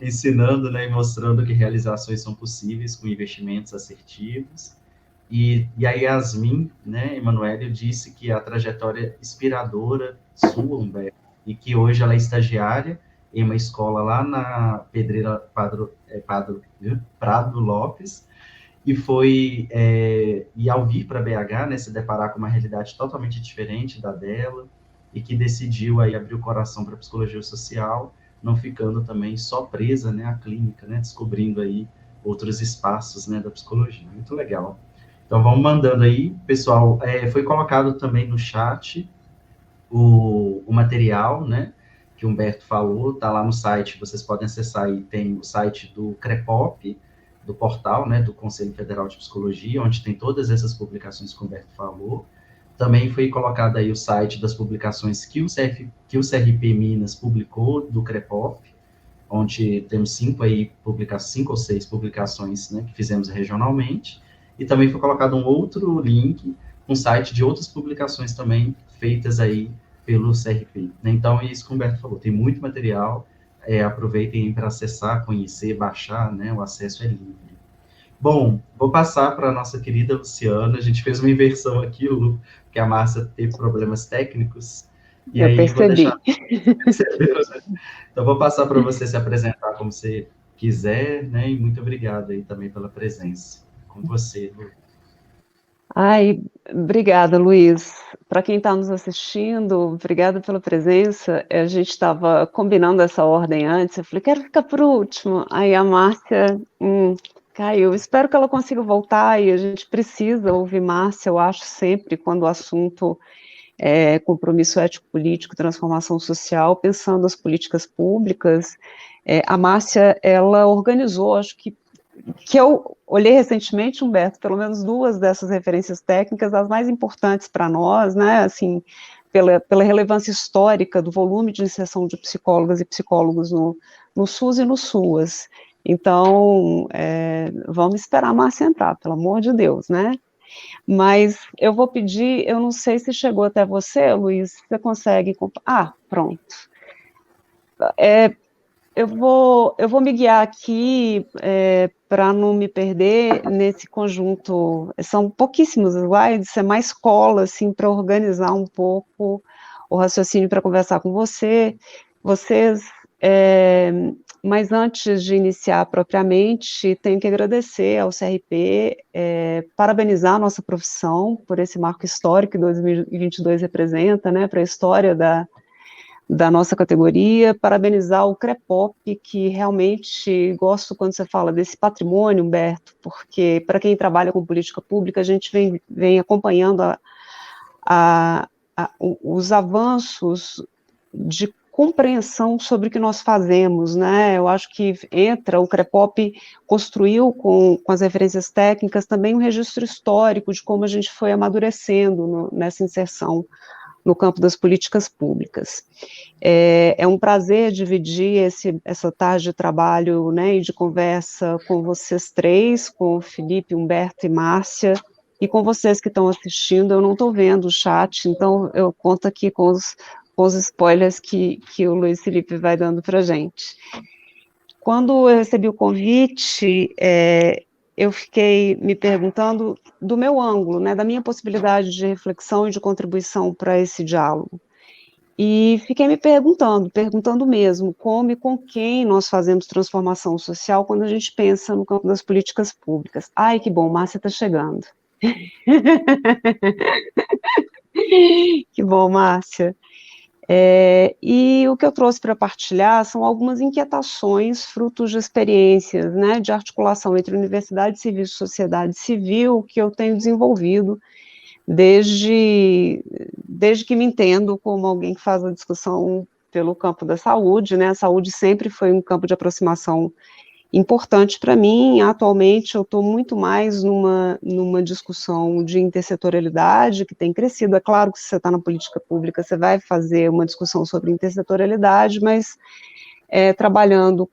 ensinando, né, e mostrando que realizações são possíveis com investimentos assertivos. E a Yasmin, né, Emanuele, disse que a trajetória inspiradora sua, Humberto, e que hoje ela é estagiária em uma escola lá na Pedreira Prado Lopes, e ao vir para BH, né, se deparar com uma realidade totalmente diferente da dela, e que decidiu aí abrir o coração para a psicologia social, não ficando também só presa, né, à clínica, né, descobrindo aí outros espaços, né, da psicologia. Muito legal. Então, vamos mandando aí, pessoal. Foi colocado também no chat o material, né, que o Humberto falou, está lá no site, vocês podem acessar aí, tem o site do CREPOP, do portal, né, do Conselho Federal de Psicologia, onde tem todas essas publicações que o Humberto falou. Também foi colocado aí o site das publicações que o CRP Minas publicou do CREPOP, onde temos 5 ou 6 publicações, né, que fizemos regionalmente, e também foi colocado um outro link, um site de outras publicações também feitas aí pelo CRP. Então, é isso que o Humberto falou, tem muito material, aproveitem para acessar, conhecer, baixar, né, o acesso é livre. Bom, vou passar para a nossa querida Luciana, a gente fez uma inversão aqui, Lu, porque a Márcia teve problemas técnicos, e Eu aí vou percebi. deixar. Então, vou passar para você se apresentar como você quiser, né? E muito obrigado aí também pela presença. Com você, Lu. Ai, obrigada, Luiz. Para quem está nos assistindo, obrigada pela presença. A gente estava combinando essa ordem antes. Eu falei, quero ficar por último. Aí a Márcia caiu. Espero que ela consiga voltar e a gente precisa ouvir Márcia, eu acho, sempre, quando o assunto é compromisso ético-político, transformação social, pensando as políticas públicas. A Márcia, ela organizou, acho que eu olhei recentemente, Humberto, pelo menos 2 dessas referências técnicas, as mais importantes para nós, né, assim, pela relevância histórica do volume de inserção de psicólogas e psicólogos no SUS e no SUAS. Então, vamos esperar a Márcia entrar, pelo amor de Deus, né? Mas eu vou pedir, eu não sei se chegou até você, Luiz, você consegue... pronto. Eu vou me guiar aqui para não me perder nesse conjunto. São pouquíssimos slides, é mais cola, assim, para organizar um pouco o raciocínio para conversar com vocês. Mas antes de iniciar propriamente, tenho que agradecer ao CRP, parabenizar a nossa profissão por esse marco histórico que 2022 representa, né, para a história da nossa categoria, parabenizar o CREPOP, que realmente gosto quando você fala desse patrimônio, Humberto, porque para quem trabalha com política pública, a gente vem acompanhando os avanços de compreensão sobre o que nós fazemos, né? Eu acho que o CREPOP construiu com as referências técnicas também um registro histórico de como a gente foi amadurecendo nessa inserção no campo das políticas públicas. É um prazer dividir essa tarde de trabalho, né, e de conversa com vocês 3, com o Felipe, Humberto e Márcia, e com vocês que estão assistindo. Eu não estou vendo o chat, então eu conto aqui com os spoilers que o Luiz Felipe vai dando para a gente. Quando eu recebi o convite, eu fiquei me perguntando do meu ângulo, né, da minha possibilidade de reflexão e de contribuição para esse diálogo. E fiquei me perguntando mesmo, como e com quem nós fazemos transformação social quando a gente pensa no campo das políticas públicas. Ai, que bom, Márcia está chegando. Que bom, Márcia. E o que eu trouxe para partilhar são algumas inquietações, frutos de experiências, né, de articulação entre universidade civil e sociedade civil, que eu tenho desenvolvido desde que me entendo como alguém que faz a discussão pelo campo da saúde, né, a saúde sempre foi um campo de aproximação importante para mim. Atualmente eu estou muito mais numa discussão de intersetorialidade, que tem crescido. É claro que se você está na política pública, você vai fazer uma discussão sobre intersetorialidade, mas trabalhando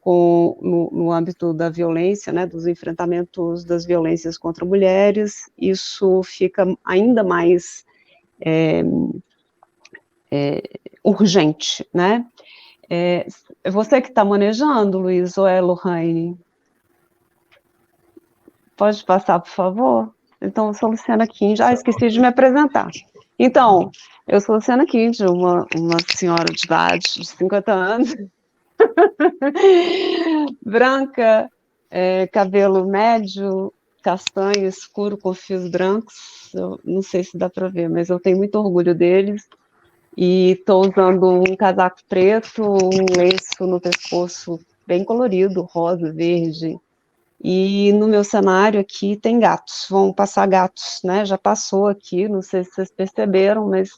no âmbito da violência, né, dos enfrentamentos das violências contra mulheres, isso fica ainda mais urgente, né? É você que está manejando, Luiz, ou é Lohane? Pode passar, por favor? Então, eu sou Luciana Kind. Esqueci de me apresentar. Então, eu sou Luciana Kind, uma senhora de idade, de 50 anos, branca, cabelo médio, castanho, escuro, com fios brancos. Eu não sei se dá para ver, mas eu tenho muito orgulho deles. E estou usando um casaco preto, um lenço no pescoço bem colorido, rosa, verde. E no meu cenário aqui tem gatos, vão passar gatos, né? Já passou aqui, não sei se vocês perceberam, mas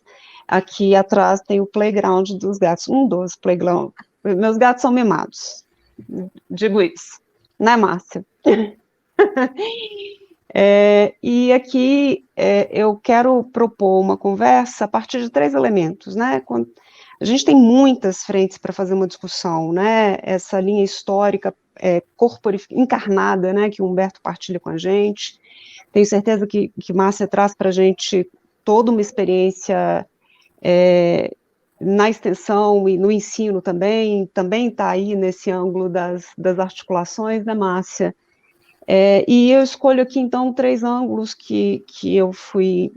aqui atrás tem o playground dos gatos, um dos playground. Meus gatos são mimados, digo isso, né, Márcia? E aqui eu quero propor uma conversa a partir de 3 elementos, né? A gente tem muitas frentes para fazer uma discussão, né? Essa linha histórica encarnada, né? Que o Humberto partilha com a gente. Tenho certeza que Márcia traz para a gente toda uma experiência na extensão e no ensino também está aí nesse ângulo das articulações, né, Márcia? E eu escolho aqui, então, 3 ângulos que eu fui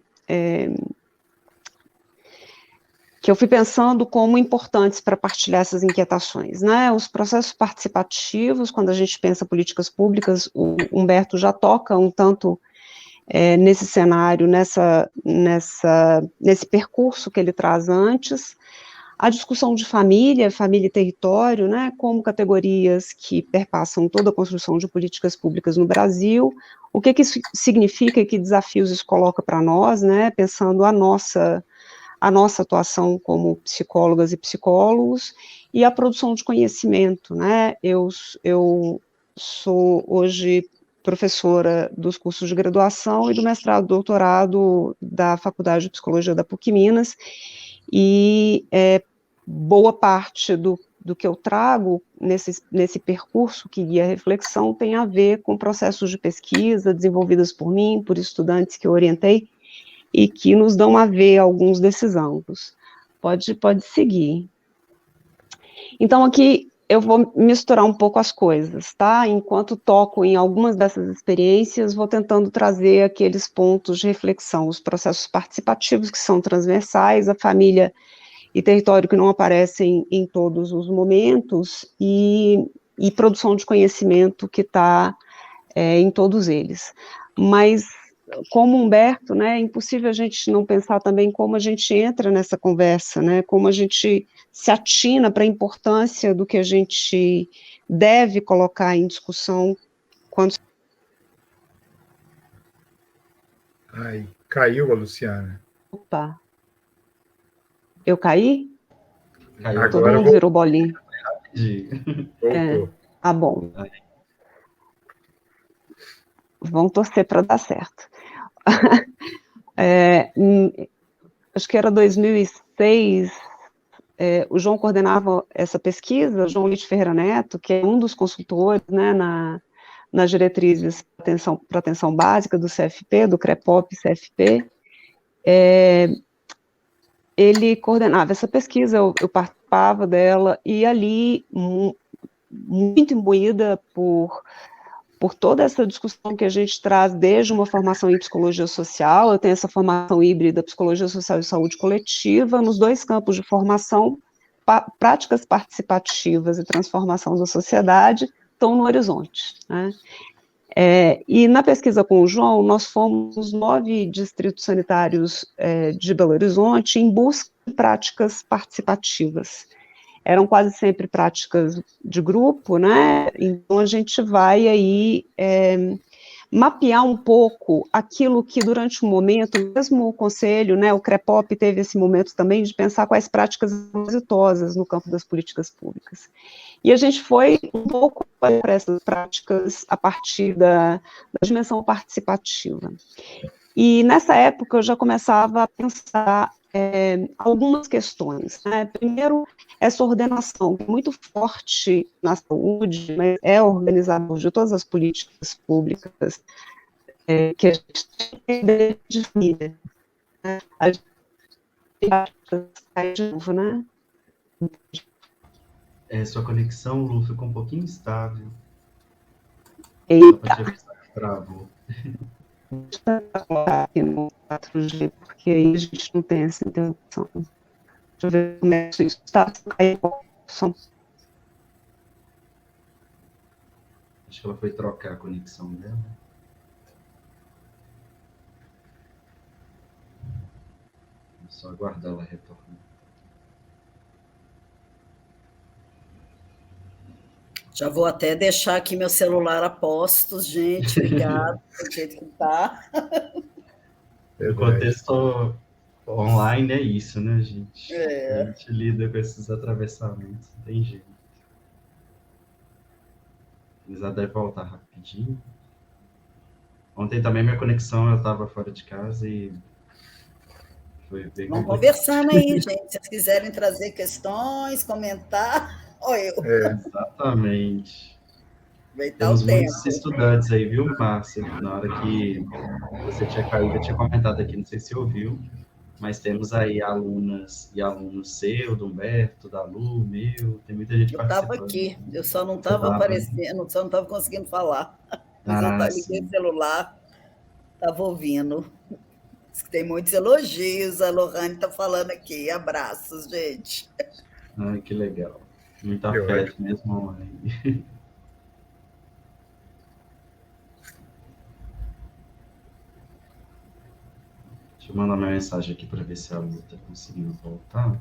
pensando como importantes para partilhar essas inquietações, né? Os processos participativos, quando a gente pensa políticas públicas, o Humberto já toca um tanto nesse cenário, nesse percurso que ele traz antes. A discussão de família e território, né, como categorias que perpassam toda a construção de políticas públicas no Brasil, o que isso significa e que desafios isso coloca para nós, né, pensando a nossa atuação como psicólogas e psicólogos, e a produção de conhecimento, né, eu sou hoje professora dos cursos de graduação e do mestrado e doutorado da Faculdade de Psicologia da PUC Minas, e boa parte do que eu trago nesse percurso que guia a reflexão tem a ver com processos de pesquisa desenvolvidos por mim, por estudantes que eu orientei, e que nos dão a ver alguns desses ângulos. Pode seguir. Então, aqui eu vou misturar um pouco as coisas, tá? Enquanto toco em algumas dessas experiências, vou tentando trazer aqueles pontos de reflexão, os processos participativos que são transversais, a família e território que não aparecem em todos os momentos, e produção de conhecimento que está em todos eles. Mas, como Humberto, né, é impossível a gente não pensar também como a gente entra nessa conversa, né, como a gente se atina para a importância do que a gente deve colocar em discussão quando... Ai, caiu a Luciana. Opa. Eu caí? Caiu. Todo mundo virou bolinha. Voltou. Bom. Vamos torcer para dar certo. Acho que era 2006, o João coordenava essa pesquisa, João Lite Ferreira Neto, que é um dos consultores, né, nas diretrizes para atenção básica do CFP, do CREPOP-CFP, ele coordenava essa pesquisa, eu participava dela, e ali, muito imbuída por toda essa discussão que a gente traz desde uma formação em psicologia social, eu tenho essa formação híbrida, psicologia social e saúde coletiva, nos 2 campos de formação, práticas participativas e transformação da sociedade estão no horizonte, né? E na pesquisa com o João, nós fomos 9 distritos sanitários de Belo Horizonte em busca de práticas participativas. Eram quase sempre práticas de grupo, né? Então a gente vai aí mapear um pouco aquilo que durante um momento, mesmo o Conselho, né, o CREPOP teve esse momento também de pensar quais práticas exitosas no campo das políticas públicas. E a gente foi um pouco para essas práticas a partir da dimensão participativa. E nessa época eu já começava a pensar algumas questões, né? Primeiro, essa ordenação muito forte na saúde, mas é organizador de todas as políticas públicas que a gente tem de família. Né? A gente vai de novo, né? Sua conexão, Lu, ficou um pouquinho instável. Eita. Só para te avisar que travou. Deixa eu colocar aqui no 4G, porque aí a gente não tem essa interrupção. Deixa eu ver como é que isso está. Acho que ela foi trocar a conexão dela. Vou só aguardar ela retornar. Já vou até deixar aqui meu celular a postos, gente, ligado, do jeito que tá. O contexto online é isso, né, gente? É. A gente lida com esses atravessamentos, não tem jeito. Eles devem voltar rapidinho. Ontem também minha conexão, eu estava fora de casa e foi bem Vamos complicado. conversando aí, gente. Se vocês quiserem trazer questões, comentar, olha eu. Exatamente. Aproveitar Temos o muitos tempo. estudantes aí, viu, Márcia? Na hora que você tinha caído, eu tinha comentado aqui, não sei se ouviu, mas temos aí alunas e alunos seu, do Humberto, da Lu, meu, tem muita gente Eu estava participando. aqui, eu só não estava aparecendo, só não estava conseguindo falar. Mas eu liguei o celular, estava ouvindo. Tem muitos elogios, a Lohane está falando aqui. Abraços, gente. Ai, que legal. Muito afeto mesmo, mãe. Deixa eu mandar minha mensagem aqui para ver se a Lu está conseguindo voltar.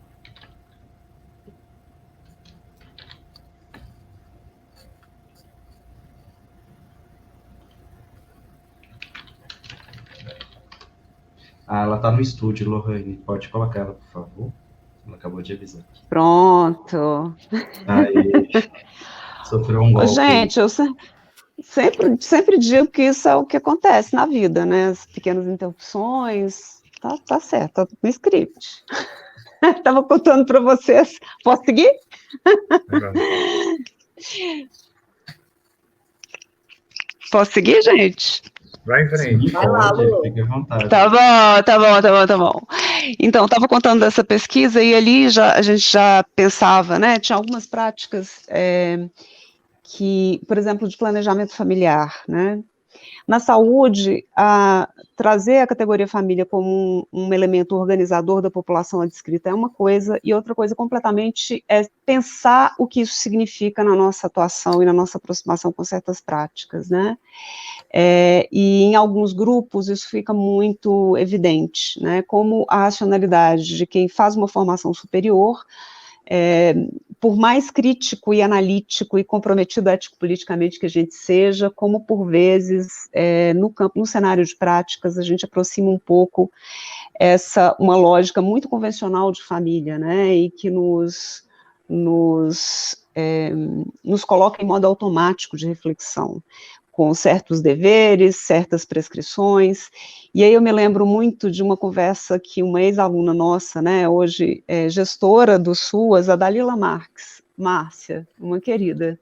Ela está no estúdio, Lohane. Pode colocar ela, por favor? Ela acabou de avisar aqui. Pronto. Aí, sofreu um golpe. Gente, eu sempre digo que isso é o que acontece na vida, né? As pequenas interrupções. Tá certo, tá no script. Estava contando para vocês. Posso seguir? Posso seguir, gente? Vai em frente. Vai lá, Lu. Fique à vontade. Tá bom. Então, estava contando dessa pesquisa e ali a gente já pensava, né? Tinha algumas práticas que, por exemplo, de planejamento familiar, né? Na saúde, trazer a categoria família como um elemento organizador da população adscrita é uma coisa, e outra coisa completamente é pensar o que isso significa na nossa atuação e na nossa aproximação com certas práticas, né? E em alguns grupos isso fica muito evidente, né? Como a racionalidade de quem faz uma formação superior, por mais crítico e analítico e comprometido ético-politicamente que a gente seja, como por vezes no cenário de práticas a gente aproxima um pouco uma lógica muito convencional de família, né, e que nos coloca em modo automático de reflexão, com certos deveres, certas prescrições. E aí eu me lembro muito de uma conversa que uma ex-aluna nossa, né, hoje gestora do SUAS, a Dalila Márcia, uma querida,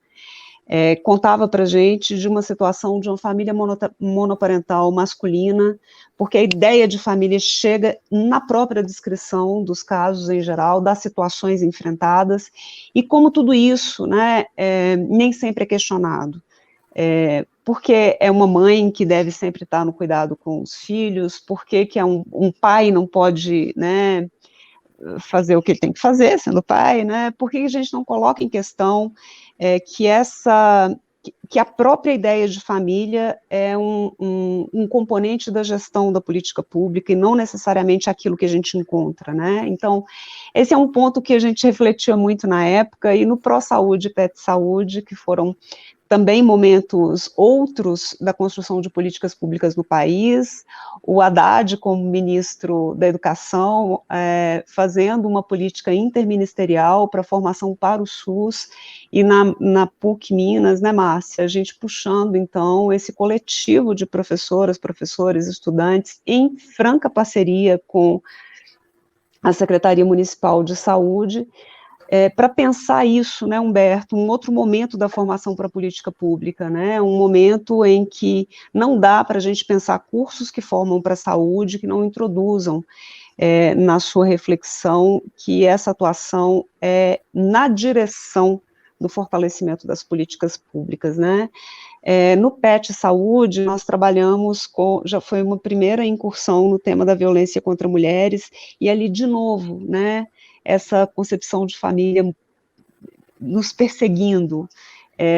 contava para a gente de uma situação de uma família monoparental masculina, porque a ideia de família chega na própria descrição dos casos em geral, das situações enfrentadas, e como tudo isso, né, nem sempre é questionado. Porque é uma mãe que deve sempre estar no cuidado com os filhos, porque que um pai não pode, né, fazer o que ele tem que fazer, sendo pai, né, por que a gente não coloca em questão que a própria ideia de família é um componente da gestão da política pública e não necessariamente aquilo que a gente encontra, né? Então, esse é um ponto que a gente refletia muito na época, e no Pró Saúde e Pet Saúde, que foram também momentos outros da construção de políticas públicas no país, o Haddad como ministro da Educação, fazendo uma política interministerial para formação para o SUS, e na PUC Minas, né, Márcia, a gente puxando, então, esse coletivo de professoras, professores, estudantes, em franca parceria com a Secretaria Municipal de Saúde, para pensar isso, né, Humberto, um outro momento da formação para a política pública, né, um momento em que não dá para a gente pensar cursos que formam para a saúde, que não introduzam na sua reflexão que essa atuação é na direção do fortalecimento das políticas públicas, né. No PET Saúde, nós trabalhamos já foi uma primeira incursão no tema da violência contra mulheres, e ali, de novo, né, essa concepção de família nos perseguindo,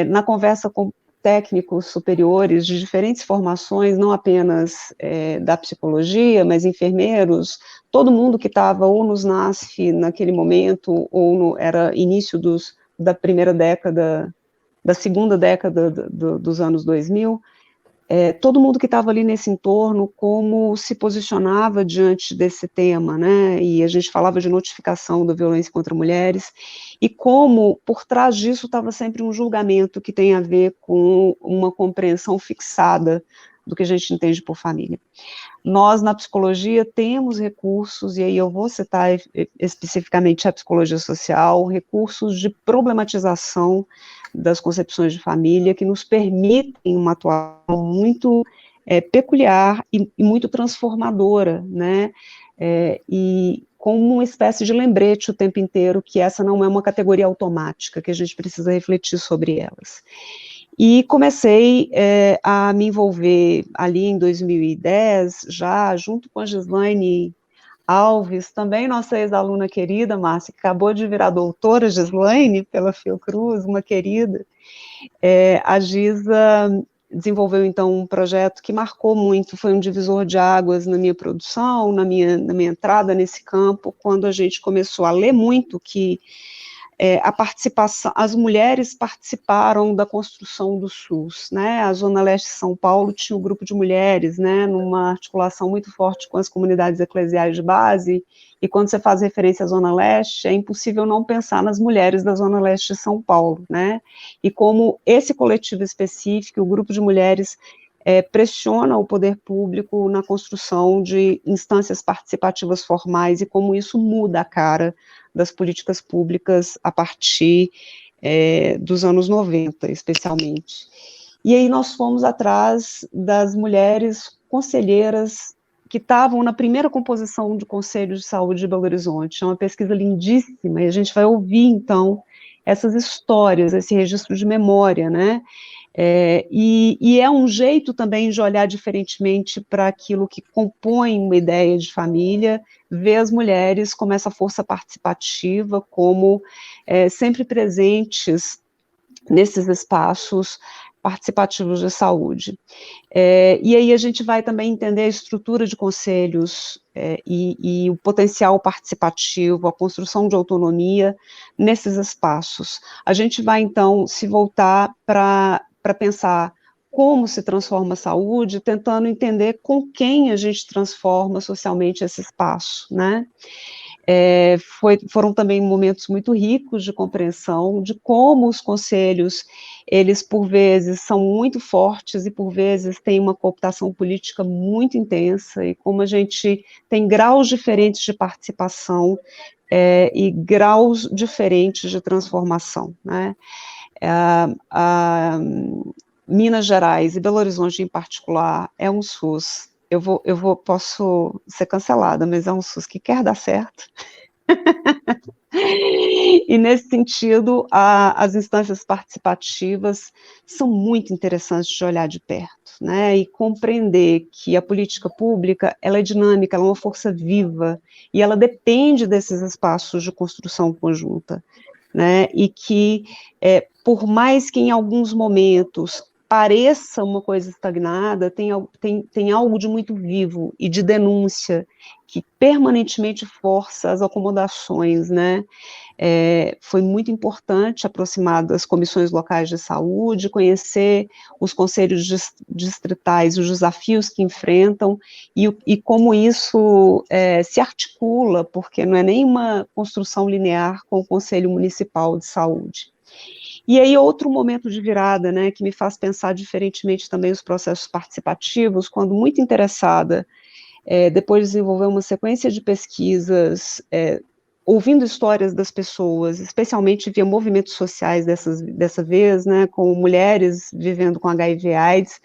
na conversa com técnicos superiores de diferentes formações, não apenas da psicologia, mas enfermeiros, todo mundo que estava ou nos NASF naquele momento, ou era início da primeira década, da segunda década dos anos 2000, todo mundo que estava ali nesse entorno, como se posicionava diante desse tema, né, e a gente falava de notificação da violência contra mulheres, e como, por trás disso, estava sempre um julgamento que tem a ver com uma compreensão fixada do que a gente entende por família. Nós, na psicologia, temos recursos, e aí eu vou citar especificamente a psicologia social, recursos de problematização das concepções de família, que nos permitem uma atuação muito peculiar e muito transformadora, né, e como uma espécie de lembrete o tempo inteiro que essa não é uma categoria automática, que a gente precisa refletir sobre elas. E comecei a me envolver ali em 2010, já junto com a Gislaine Alves, também nossa ex-aluna querida, Márcia, que acabou de virar doutora, Gislaine, pela Fiocruz, uma querida. A Gisa desenvolveu, então, um projeto que marcou muito, foi um divisor de águas na minha produção, na minha entrada nesse campo, quando a gente começou a ler muito que a participação, as mulheres participaram da construção do SUS, né, a Zona Leste de São Paulo tinha um grupo de mulheres, né, numa articulação muito forte com as comunidades eclesiais de base, e quando você faz referência à Zona Leste, é impossível não pensar nas mulheres da Zona Leste de São Paulo, né, e como esse coletivo específico, o grupo de mulheres, pressiona o poder público na construção de instâncias participativas formais, e como isso muda a cara das políticas públicas a partir dos anos 90, especialmente. E aí nós fomos atrás das mulheres conselheiras que estavam na primeira composição do Conselho de Saúde de Belo Horizonte. É uma pesquisa lindíssima, e a gente vai ouvir, então, essas histórias, esse registro de memória, né? E é um jeito também de olhar diferentemente para aquilo que compõe uma ideia de família, ver as mulheres como essa força participativa, como sempre presentes nesses espaços participativos de saúde. E aí a gente vai também entender a estrutura de conselhos e o potencial participativo, a construção de autonomia nesses espaços. A gente vai, então, se voltar para pensar como se transforma a saúde, tentando entender com quem a gente transforma socialmente esse espaço, né? Foram também momentos muito ricos de compreensão de como os conselhos, eles por vezes são muito fortes e por vezes têm uma cooptação política muito intensa, e como a gente tem graus diferentes de participação e graus diferentes de transformação, né? Minas Gerais e Belo Horizonte em particular é um SUS, posso ser cancelada, mas é um SUS que quer dar certo. E nesse sentido, as instâncias participativas são muito interessantes de olhar de perto, né, e compreender que a política pública, ela é dinâmica, ela é uma força viva, e ela depende desses espaços de construção conjunta, né, e que, por mais que em alguns momentos pareça uma coisa estagnada, tem algo de muito vivo e de denúncia, que permanentemente força as acomodações, né? Foi muito importante aproximar das comissões locais de saúde, conhecer os conselhos distritais, os desafios que enfrentam, e como isso se articula, porque não é nem uma construção linear com o Conselho Municipal de Saúde. E aí, outro momento de virada, né, que me faz pensar diferentemente também os processos participativos, quando muito interessada, depois de desenvolver uma sequência de pesquisas, ouvindo histórias das pessoas, especialmente via movimentos sociais dessa vez, né, com mulheres vivendo com HIV/AIDS,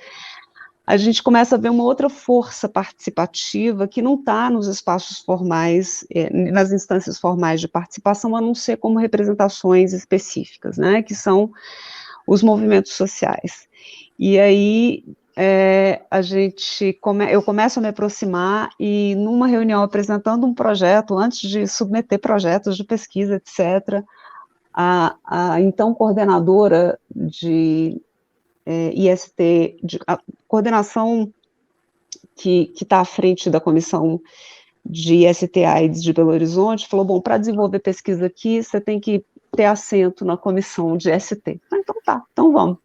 a gente começa a ver uma outra força participativa que não está nos espaços formais, nas instâncias formais de participação, a não ser como representações específicas, né, que são os movimentos sociais. E aí eu começo a me aproximar e numa reunião apresentando um projeto, antes de submeter projetos de pesquisa, etc., a então coordenadora de IST, a coordenação que está à frente da comissão de IST/AIDS de Belo Horizonte, falou, bom, para desenvolver pesquisa aqui, você tem que ter assento na comissão de IST. Então tá, então vamos.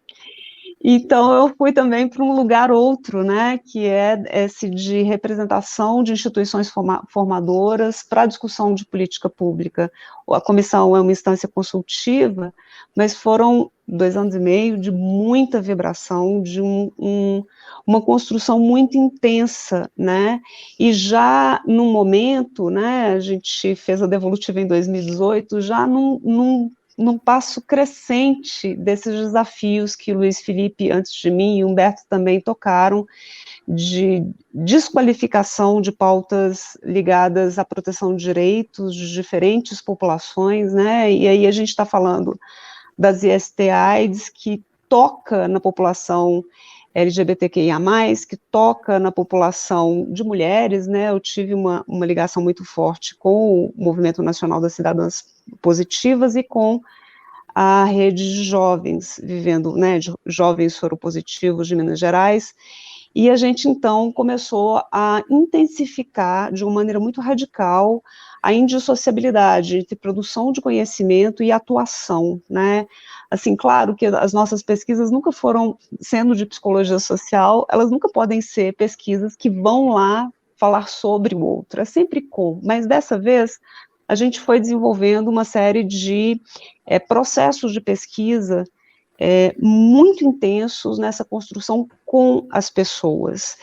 Então, eu fui também para um lugar outro, né, que é esse de representação de instituições formadoras para a discussão de política pública. A comissão é uma instância consultiva, mas foram 2 anos e meio de muita vibração, de uma construção muito intensa, né, e já num momento, né, a gente fez a devolutiva em 2018, já num passo crescente desses desafios que Luiz Felipe, antes de mim, e Humberto também tocaram, de desqualificação de pautas ligadas à proteção de direitos de diferentes populações, né, e aí a gente está falando das IST/AIDS, que toca na população LGBTQIA+, que toca na população de mulheres, né, eu tive uma ligação muito forte com o Movimento Nacional das Cidadãs Positivas e com a rede de jovens vivendo, né, de jovens soropositivos de Minas Gerais, e a gente, então, começou a intensificar, de uma maneira muito radical, a indissociabilidade entre produção de conhecimento e atuação, né, assim, claro que as nossas pesquisas nunca foram, sendo de psicologia social, elas nunca podem ser pesquisas que vão lá falar sobre o outro, é sempre com, mas dessa vez, a gente foi desenvolvendo uma série de processos de pesquisa muito intensos nessa construção com as pessoas.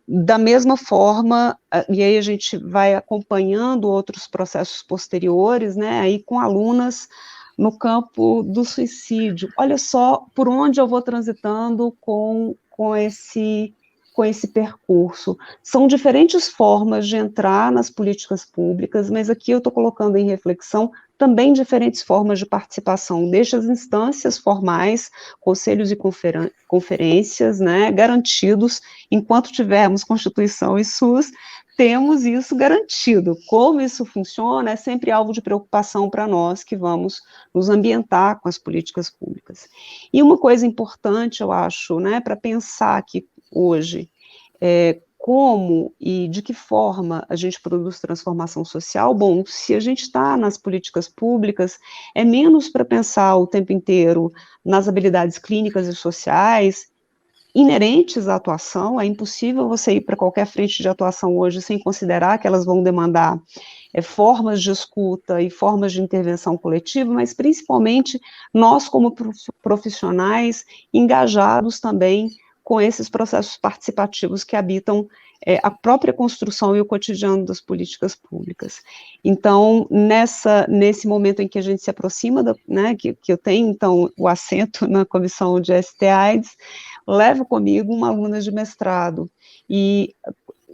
Da mesma forma, e aí a gente vai acompanhando outros processos posteriores, né, aí com alunas no campo do suicídio. Olha só por onde eu vou transitando com esse percurso. São diferentes formas de entrar nas políticas públicas, mas aqui eu estou colocando em reflexão também diferentes formas de participação, desde as instâncias formais, conselhos e conferências, né, garantidos, enquanto tivermos Constituição e SUS, temos isso garantido. Como isso funciona é sempre alvo de preocupação para nós que vamos nos ambientar com as políticas públicas. E uma coisa importante, eu acho, né, para pensar aqui hoje, como e de que forma a gente produz transformação social, bom, se a gente está nas políticas públicas, é menos para pensar o tempo inteiro nas habilidades clínicas e sociais, inerentes à atuação, é impossível você ir para qualquer frente de atuação hoje sem considerar que elas vão demandar formas de escuta e formas de intervenção coletiva, mas principalmente nós como profissionais engajados também com esses processos participativos que habitam a própria construção e o cotidiano das políticas públicas. Então, nesse momento em que a gente se aproxima, né, que eu tenho, então, o assento na comissão de IST/AIDS, levo comigo uma aluna de mestrado, e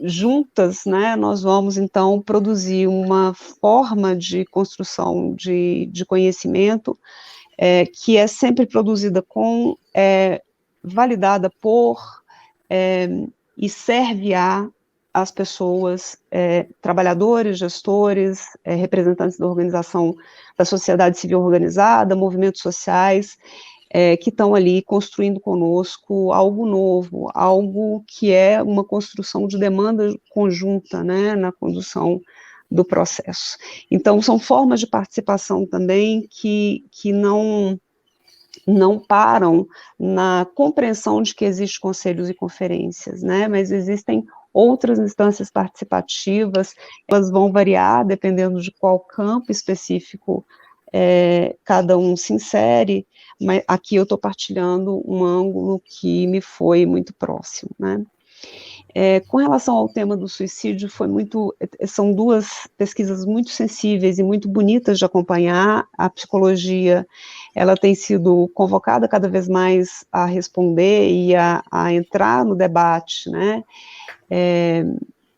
juntas, né, nós vamos, então, produzir uma forma de construção de conhecimento que é sempre produzida validada por e serve às pessoas, trabalhadores, gestores, representantes da organização da sociedade civil organizada, movimentos sociais, que estão ali construindo conosco algo novo, algo que é uma construção de demanda conjunta, né, na condução do processo. Então, são formas de participação também que não param na compreensão de que existem conselhos e conferências, né, mas existem outras instâncias participativas, elas vão variar dependendo de qual campo específico cada um se insere, mas aqui eu estou partilhando um ângulo que me foi muito próximo, né. Com relação ao tema do suicídio, são duas pesquisas muito sensíveis e muito bonitas de acompanhar. A psicologia, ela tem sido convocada cada vez mais a responder e a entrar no debate, né,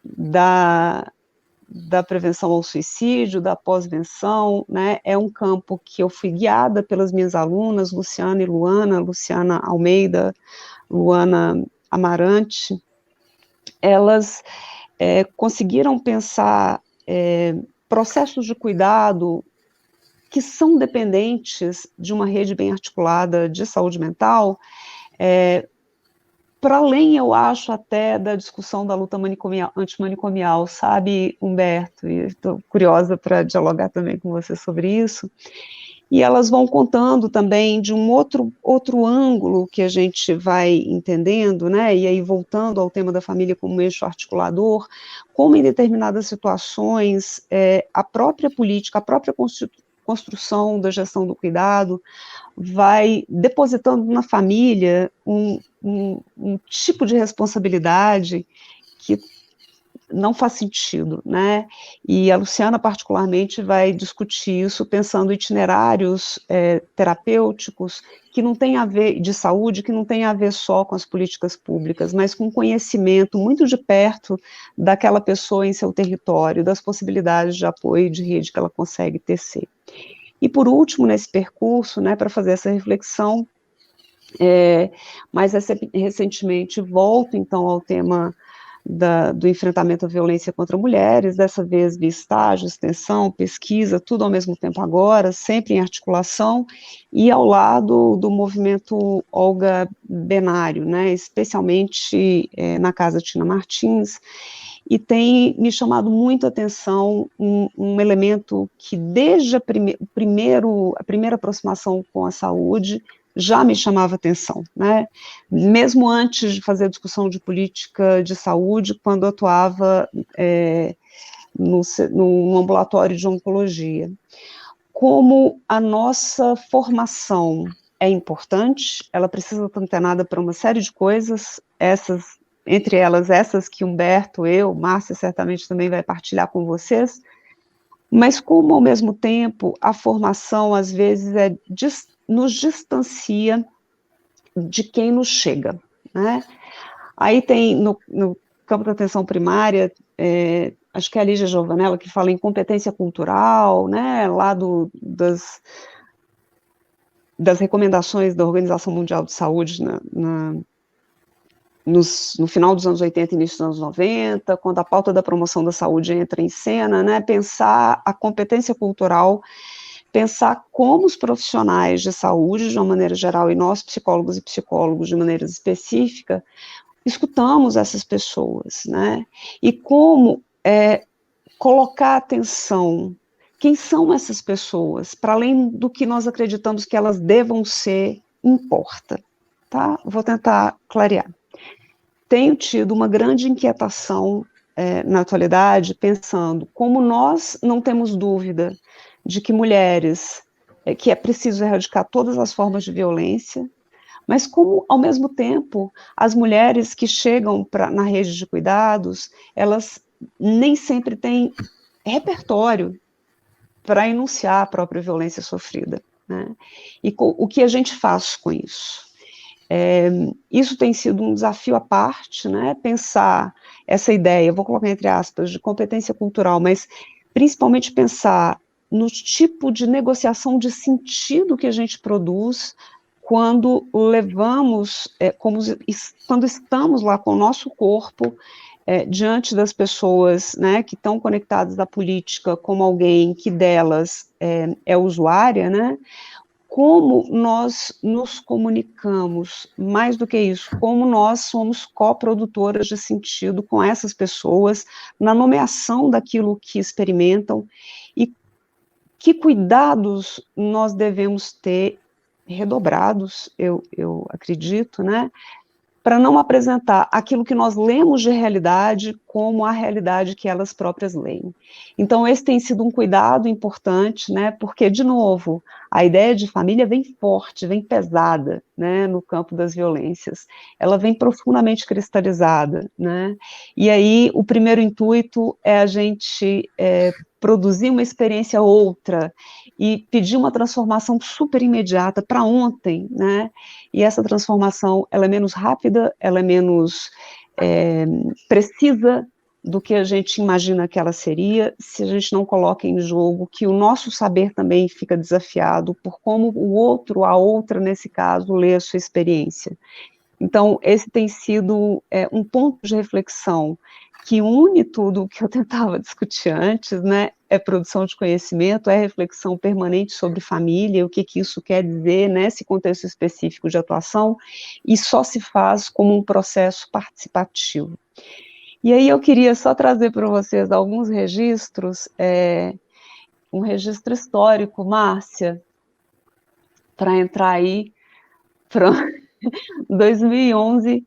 da prevenção ao suicídio, da pós-venção, né, é um campo que eu fui guiada pelas minhas alunas, Luciana e Luana, Luciana Almeida, Luana Amarante. Elas conseguiram pensar processos de cuidado que são dependentes de uma rede bem articulada de saúde mental, para além, eu acho, até da discussão da luta antimanicomial, sabe, Humberto? E estou curiosa para dialogar também com você sobre isso. E elas vão contando também de um outro ângulo que a gente vai entendendo, né, e aí voltando ao tema da família como eixo articulador, como em determinadas situações a própria política, a própria construção da gestão do cuidado vai depositando na família um tipo de responsabilidade que não faz sentido, né, e a Luciana particularmente vai discutir isso pensando em itinerários terapêuticos que não tem a ver, de saúde, que não tem a ver só com as políticas públicas, mas com conhecimento muito de perto daquela pessoa em seu território, das possibilidades de apoio e de rede que ela consegue tecer. E por último, nesse percurso, né, para fazer essa reflexão, mais recentemente volto então ao tema do enfrentamento à violência contra mulheres, dessa vez de estágio, extensão, pesquisa, tudo ao mesmo tempo agora, sempre em articulação, e ao lado do movimento Olga Benário, né, especialmente na Casa Tina Martins, e tem me chamado muito a atenção um elemento que desde a primeira aproximação com a saúde, já me chamava atenção, né? Mesmo antes de fazer a discussão de política de saúde, quando eu atuava no ambulatório de oncologia. Como a nossa formação é importante, ela precisa estar antenada para uma série de coisas, entre elas essas que Humberto, eu, Márcia certamente também vai partilhar com vocês, mas como ao mesmo tempo a formação às vezes nos distancia de quem nos chega, né? Aí tem no campo da atenção primária, acho que é a Lígia Giovanella que fala em competência cultural, né, lá das recomendações da Organização Mundial de Saúde no final dos anos 80 e início dos anos 90, quando a pauta da promoção da saúde entra em cena, né, pensar a competência cultural, pensar como os profissionais de saúde, de uma maneira geral, e nós, psicólogos e psicólogos, de maneira específica, escutamos essas pessoas, né, e como colocar atenção, quem são essas pessoas, para além do que nós acreditamos que elas devam ser, importa, tá? Vou tentar clarear. Tenho tido uma grande inquietação na atualidade, pensando como nós não temos dúvida de que mulheres, que é preciso erradicar todas as formas de violência, mas como, ao mesmo tempo, as mulheres que chegam na rede de cuidados, elas nem sempre têm repertório para enunciar a própria violência sofrida, né? E o que a gente faz com isso? Isso tem sido um desafio à parte, né? Pensar essa ideia, vou colocar entre aspas, de competência cultural, mas principalmente pensar no tipo de negociação de sentido que a gente produz quando levamos, quando estamos lá com o nosso corpo diante das pessoas, né, que estão conectadas à política como alguém que delas é usuária, né? como nós nos comunicamos, mais do que isso, como nós somos coprodutoras de sentido com essas pessoas, na nomeação daquilo que experimentam, e que cuidados nós devemos ter, redobrados, eu acredito, né, para não apresentar aquilo que nós lemos de realidade como a realidade que elas próprias leem. Então, esse tem sido um cuidado importante, né, porque, de novo, a ideia de família vem forte, vem pesada, né, no campo das violências. Ela vem profundamente cristalizada, né, e aí o primeiro intuito é a gente produzir uma experiência outra e pedir uma transformação super imediata para ontem, né, e essa transformação, ela é menos rápida, ela é menos precisa do que a gente imagina que ela seria, se a gente não coloca em jogo que o nosso saber também fica desafiado por como o outro, a outra, nesse caso, lê a sua experiência. Então, esse tem sido um ponto de reflexão que une tudo o que eu tentava discutir antes, né, é produção de conhecimento, é reflexão permanente sobre família, o que isso quer dizer nesse contexto específico de atuação, e só se faz como um processo participativo. E aí eu queria só trazer para vocês alguns registros, um registro histórico, Márcia, para entrar aí para 2011,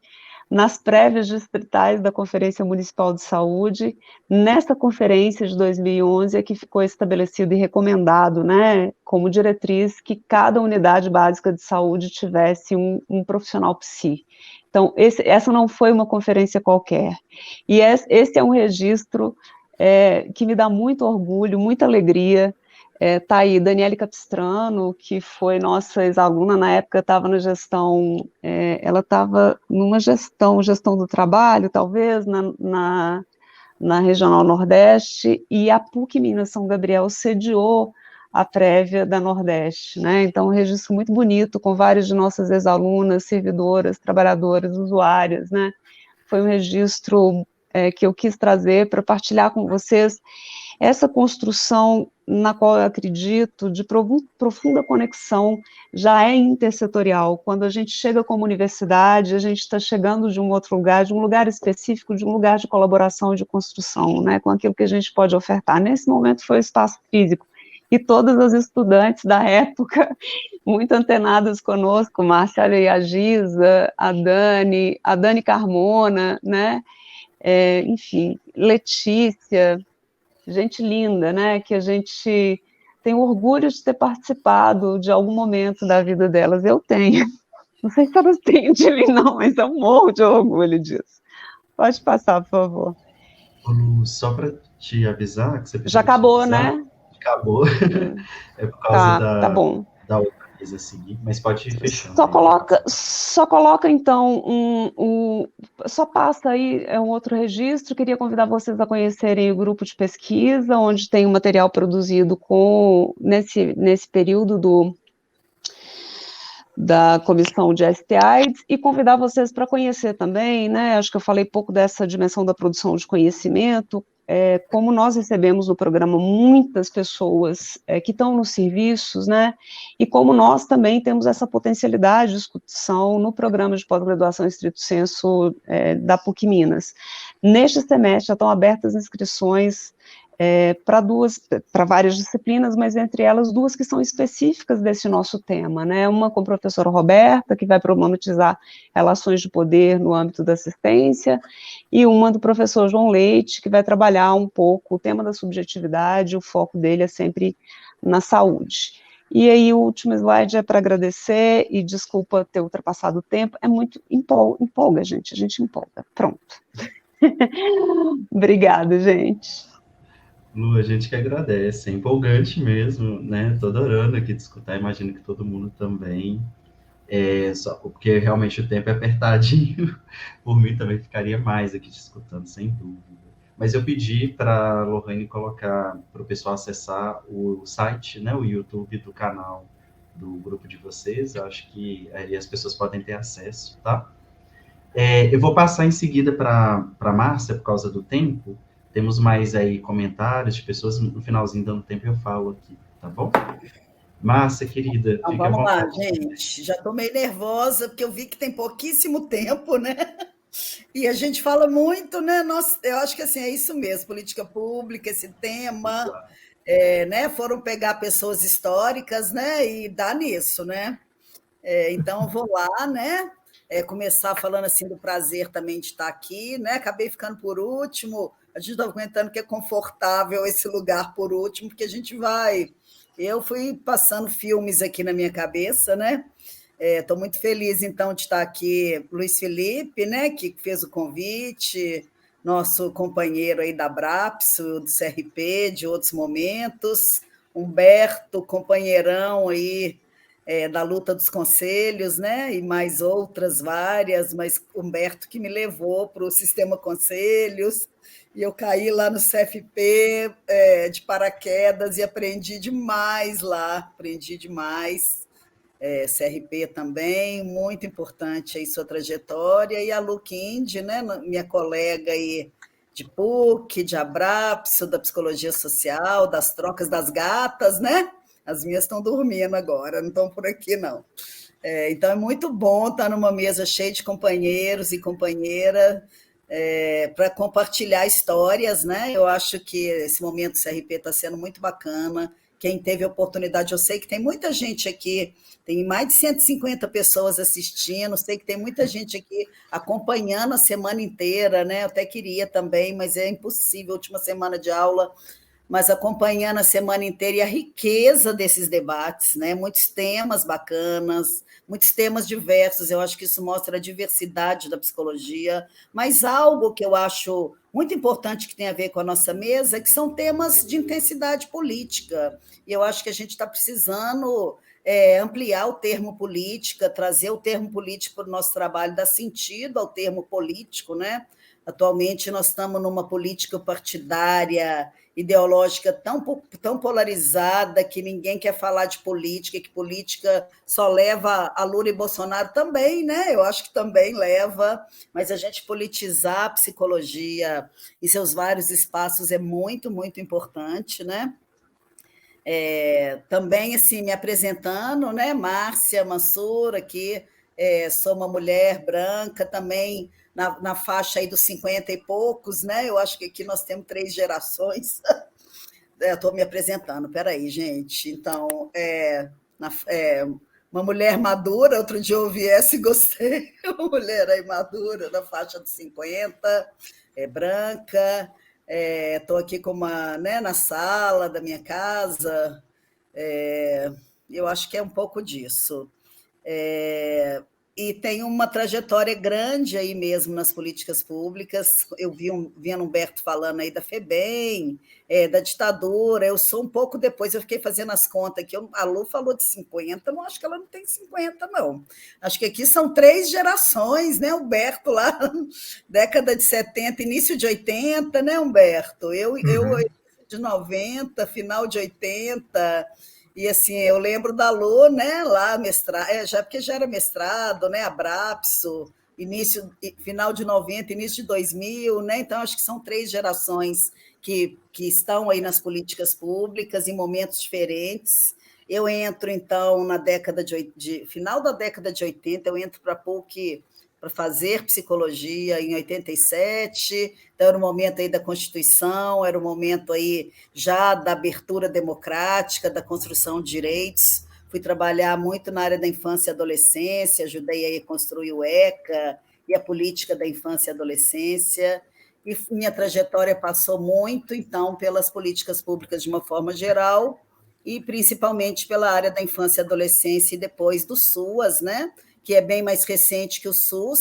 nas prévias distritais da Conferência Municipal de Saúde. Nessa conferência de 2011 é que ficou estabelecido e recomendado, né, como diretriz, que cada unidade básica de saúde tivesse um profissional psi. Então, essa não foi uma conferência qualquer. E esse é um registro que me dá muito orgulho, muita alegria. Tá aí Daniele Capistrano, que foi nossa ex-aluna, na época estava na gestão, ela estava numa gestão do trabalho, talvez, na Regional Nordeste, e a PUC Minas São Gabriel sediou a prévia da Nordeste, né? Então, um registro muito bonito, com várias de nossas ex-alunas, servidoras, trabalhadoras, usuárias, né? Foi um registro que eu quis trazer para partilhar com vocês essa construção na qual eu acredito, de profunda conexão, já é intersetorial. Quando a gente chega como universidade, a gente está chegando de um outro lugar, de um lugar específico, de um lugar de colaboração e de construção, né, com aquilo que a gente pode ofertar. Nesse momento foi o espaço físico, e todas as estudantes da época, muito antenadas conosco, Márcia Areiagiza, a Dani Carmona, né, enfim, Letícia, gente linda, né, que a gente tem orgulho de ter participado de algum momento da vida delas. Eu tenho, não sei se elas têm de mim não, mas eu morro de orgulho disso. Pode passar, por favor. Lu, só para te avisar, que você já acabou, avisar, né? Acabou, é por causa tá bom. Da outra coisa a seguir, mas pode ir fechando. Só coloca então, só passa aí um outro registro. Queria convidar vocês a conhecerem o grupo de pesquisa, onde tem um material produzido nesse período da comissão de ST-AIDS, e convidar vocês para conhecer também, né, acho que eu falei pouco dessa dimensão da produção de conhecimento, como nós recebemos no programa muitas pessoas que estão nos serviços, né, e como nós também temos essa potencialidade de discussão no programa de pós-graduação em estrito senso da PUC Minas. Neste semestre já estão abertas inscrições para várias disciplinas, mas entre elas duas que são específicas desse nosso tema, né, uma com a professora Roberta, que vai problematizar relações de poder no âmbito da assistência, e uma do professor João Leite, que vai trabalhar um pouco o tema da subjetividade, o foco dele é sempre na saúde. E aí o último slide é para agradecer, e desculpa ter ultrapassado o tempo, é muito empolga, gente, a gente empolga, pronto. Obrigada, gente. Lu, a gente que agradece, é empolgante mesmo, né? Tô adorando aqui de escutar, imagino que todo mundo também, só porque realmente o tempo é apertadinho, por mim também ficaria mais aqui te escutando, sem dúvida. Mas eu pedi para a Lohane colocar, para o pessoal acessar o site, né, o YouTube do canal do grupo de vocês, eu acho que aí as pessoas podem ter acesso, tá? Eu vou passar em seguida para a Márcia, por causa do tempo. Temos mais aí comentários de pessoas, no finalzinho dando tempo eu falo aqui, tá bom? Márcia, querida, Então, fica à vamos lá, vontade. gente. Já estou meio nervosa, porque eu vi que tem pouquíssimo tempo, né? E a gente fala muito, né? Nossa, eu acho que assim, é isso mesmo, política pública, esse tema, né? Foram pegar pessoas históricas, né? E dar nisso, né? Então, eu vou lá, né? Começar falando assim do prazer também de estar aqui, né? Acabei ficando por último. A gente está comentando que é confortável esse lugar por último, porque a gente vai. Eu fui passando filmes aqui na minha cabeça, né? Estou muito feliz, então, de estar aqui, Luiz Felipe, né, que fez o convite, nosso companheiro aí da BRAPS, do CRP, de outros momentos, Humberto, companheirão aí da luta dos conselhos, né, e mais outras várias, mas Humberto que me levou para o sistema conselhos, e eu caí lá no CFP de paraquedas e aprendi demais lá, aprendi demais. CRP também, muito importante aí sua trajetória, e a Lu Kind, né, minha colega aí de PUC, de Abrapso, da psicologia social, das trocas das gatas, né? As minhas estão dormindo agora, não estão por aqui, não. Então é muito bom estar numa mesa cheia de companheiros e companheiras para compartilhar histórias, né? Eu acho que esse momento do CRP está sendo muito bacana. Quem teve a oportunidade, eu sei que tem muita gente aqui, tem mais de 150 pessoas assistindo, sei que tem muita gente aqui acompanhando a semana inteira, né? Eu até queria também, mas é impossível, última semana de aula, mas acompanhando a semana inteira e a riqueza desses debates, né? Muitos temas bacanas, muitos temas diversos, eu acho que isso mostra a diversidade da psicologia, mas algo que eu acho muito importante que tem a ver com a nossa mesa, que são temas de intensidade política, e eu acho que a gente está precisando ampliar o termo política, trazer o termo político para o nosso trabalho, dar sentido ao termo político, né? Atualmente nós estamos numa política partidária, ideológica tão polarizada que ninguém quer falar de política, que política só leva a Lula e Bolsonaro também, né? Eu acho que também leva, mas a gente politizar a psicologia em seus vários espaços é muito, muito importante, né? Também, assim, me apresentando, né? Márcia Mansur, aqui, sou uma mulher branca, também na faixa aí dos 50 e poucos, né? Eu acho que aqui nós temos 3 gerações. Estou me apresentando, peraí, gente. Então, uma mulher madura, outro dia eu ouvi essa e gostei, uma mulher aí madura, na faixa dos 50, branca, estou aqui com né, na sala da minha casa, eu acho que é um pouco disso. E tem uma trajetória grande aí mesmo nas políticas públicas. Eu vi Humberto falando aí da FEBEM, da ditadura. Eu sou um pouco depois, eu fiquei fazendo as contas aqui. A Lu falou de 50, não acho que ela não tem 50, não. Acho que aqui são 3 gerações, né? Humberto lá, década de 70, início de 80, né, Humberto? Eu de 90, final de 80. E assim, eu lembro da Lô, né, lá, porque já era mestrado, né, Abrapso, final de 90, início de 2000, né, então acho que são 3 gerações que estão aí nas políticas públicas, em momentos diferentes. Eu entro, então, na final da década de 80, eu entro para a PUC para fazer psicologia em 87, então era o momento aí da Constituição, era o momento aí já da abertura democrática, da construção de direitos. Fui trabalhar muito na área da infância e adolescência, ajudei aí a construir o ECA e a política da infância e adolescência, e minha trajetória passou muito, então, pelas políticas públicas de uma forma geral, e principalmente pela área da infância e adolescência e depois do SUAS, né? Que é bem mais recente que o SUS.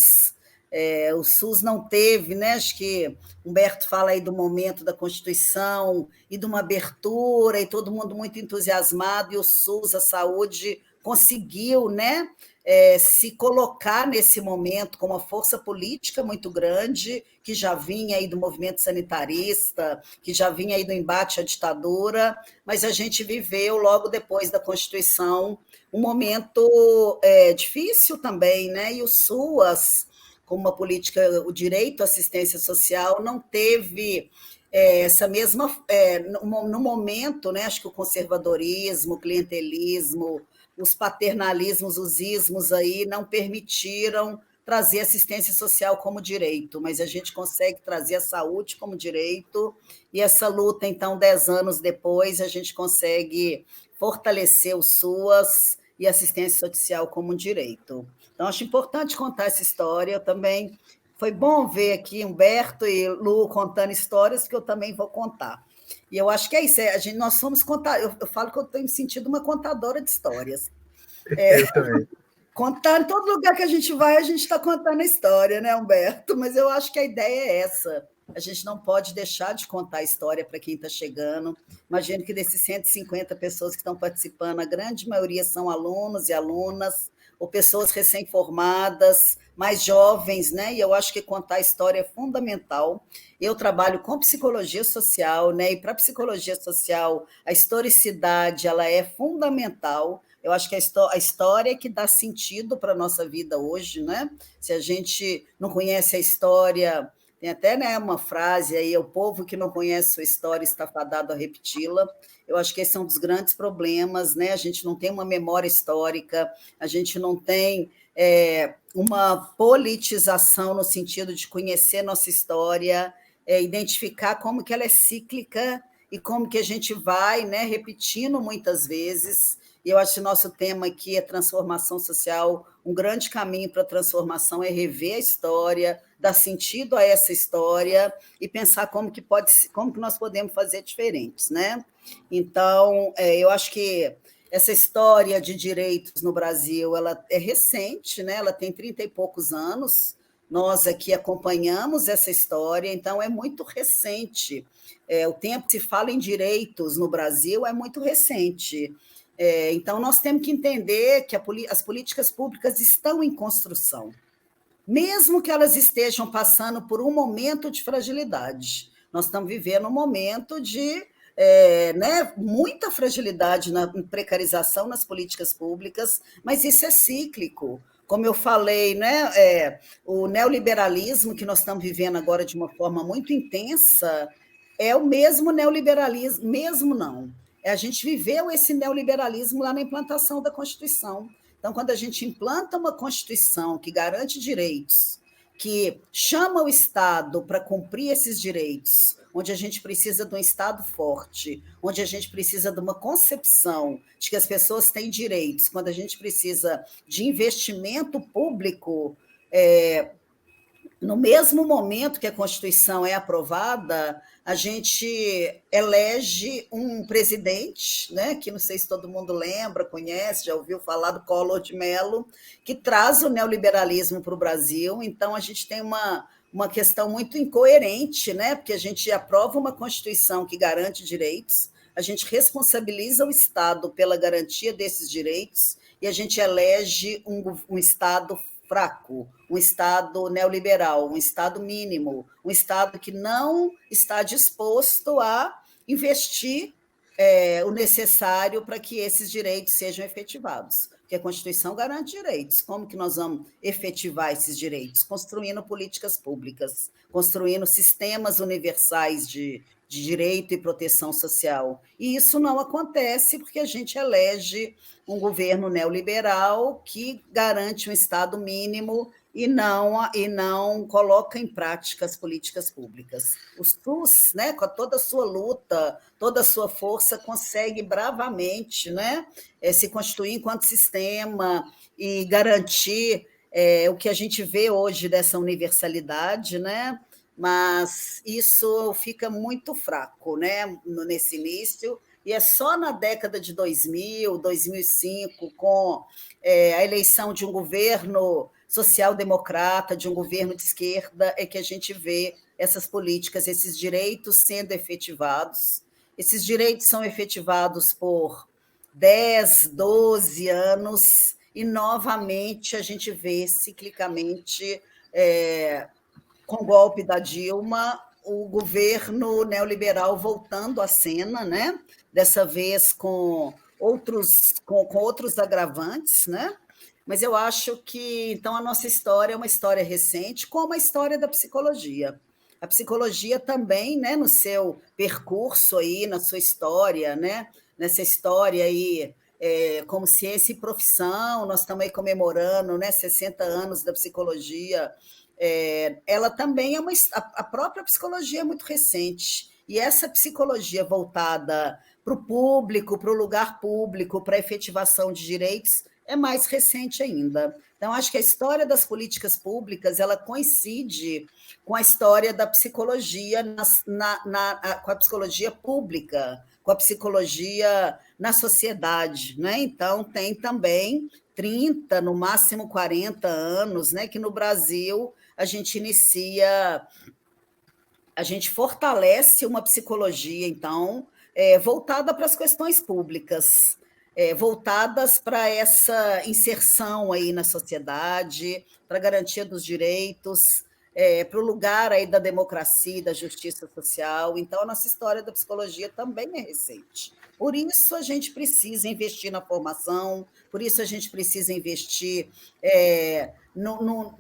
O SUS não teve, né? Acho que Humberto fala aí do momento da Constituição e de uma abertura, e todo mundo muito entusiasmado, e o SUS, a saúde, conseguiu, né, se colocar nesse momento com uma força política muito grande, que já vinha aí do movimento sanitarista, que já vinha aí do embate à ditadura, mas a gente viveu, logo depois da Constituição, um momento difícil também, né? E o SUAS, como uma política, o direito à assistência social, não teve essa mesma, no momento, né, acho que o conservadorismo, o clientelismo, os paternalismos, os ismos aí não permitiram trazer assistência social como direito, mas a gente consegue trazer a saúde como direito, e essa luta, então, 10 anos depois, a gente consegue fortalecer o SUAS e assistência social como direito. Então, acho importante contar essa história. Eu também, foi bom ver aqui Humberto e Lu contando histórias, que eu também vou contar. E eu acho que é isso, nós somos contadores, eu falo que eu tenho sentido uma contadora de histórias. Eu também. Contar em todo lugar que a gente vai, a gente está contando a história, né, Humberto? Mas eu acho que a ideia é essa. A gente não pode deixar de contar a história para quem está chegando. Imagino que desses 150 pessoas que estão participando, a grande maioria são alunos e alunas, ou pessoas recém-formadas, mais jovens, né? E eu acho que contar a história é fundamental. Eu trabalho com psicologia social, né? E para a psicologia social, a historicidade ela é fundamental. Eu acho que a história é que dá sentido para a nossa vida hoje, né? Se a gente não conhece a história, tem até, né, uma frase aí, o povo que não conhece sua história está fadado a repeti-la. Eu acho que esse é um dos grandes problemas, né? A gente não tem uma memória histórica, a gente não tem uma politização no sentido de conhecer nossa história, identificar como que ela é cíclica e como que a gente vai, né, repetindo muitas vezes. E eu acho que o nosso tema aqui é transformação social. Um grande caminho para a transformação é rever a história, dar sentido a essa história e pensar como que nós podemos fazer diferentes, né? Então, eu acho que essa história de direitos no Brasil ela é recente, né? Ela tem 30 e poucos anos. Nós aqui acompanhamos essa história, então é muito recente. O tempo que se fala em direitos no Brasil é muito recente. Então, nós temos que entender que as políticas públicas estão em construção, mesmo que elas estejam passando por um momento de fragilidade. Nós estamos vivendo um momento de muita fragilidade na precarização nas políticas públicas, mas isso é cíclico. Como eu falei, né, o neoliberalismo que nós estamos vivendo agora de uma forma muito intensa é o mesmo neoliberalismo, mesmo não. A gente viveu esse neoliberalismo lá na implantação da Constituição. Então, quando a gente implanta uma Constituição que garante direitos, que chama o Estado para cumprir esses direitos, onde a gente precisa de um Estado forte, onde a gente precisa de uma concepção de que as pessoas têm direitos, quando a gente precisa de investimento público, no mesmo momento que a Constituição é aprovada, a gente elege um presidente, né, que não sei se todo mundo lembra, conhece, já ouviu falar do Collor de Mello, que traz o neoliberalismo para o Brasil. Então, a gente tem uma questão muito incoerente, né, porque a gente aprova uma Constituição que garante direitos, a gente responsabiliza o Estado pela garantia desses direitos e a gente elege um Estado fraco, um Estado neoliberal, um Estado mínimo, um Estado que não está disposto a investir o necessário para que esses direitos sejam efetivados. Porque a Constituição garante direitos. Como que nós vamos efetivar esses direitos? Construindo políticas públicas, construindo sistemas universais de direito e proteção social. E isso não acontece porque a gente elege um governo neoliberal que garante um Estado mínimo e não coloca em prática as políticas públicas. O SUS, né, com toda a sua luta, toda a sua força, consegue bravamente, né, se constituir enquanto sistema e garantir o que a gente vê hoje dessa universalidade, né? Mas isso fica muito fraco, né, nesse início, e é só na década de 2000, 2005, com a eleição de um governo social-democrata, de um governo de esquerda, é que a gente vê essas políticas, esses direitos sendo efetivados. Esses direitos são efetivados por 10, 12 anos, e novamente a gente vê ciclicamente, com o golpe da Dilma, o governo neoliberal voltando à cena, né? Dessa vez com outros agravantes, né? Mas eu acho que, então, a nossa história é uma história recente, como a história da psicologia. a psicologia também, né, no seu percurso aí, na sua história, né, nessa história aí, como ciência e profissão, nós estamos aí comemorando, né, 60 anos da psicologia, ela também a própria psicologia é muito recente, e essa psicologia voltada para o público, para o lugar público, para a efetivação de direitos, é mais recente ainda. Então, acho que a história das políticas públicas ela coincide com a história da psicologia com a psicologia pública, com a psicologia na sociedade, né? Então, tem também 30, no máximo 40 anos, né, que no Brasil a gente fortalece uma psicologia, então, voltada para as questões públicas, voltadas para essa inserção aí na sociedade, para a garantia dos direitos, para o lugar aí da democracia e da justiça social. Então, a nossa história da psicologia também é recente. Por isso, a gente precisa investir na formação, por isso a gente precisa investir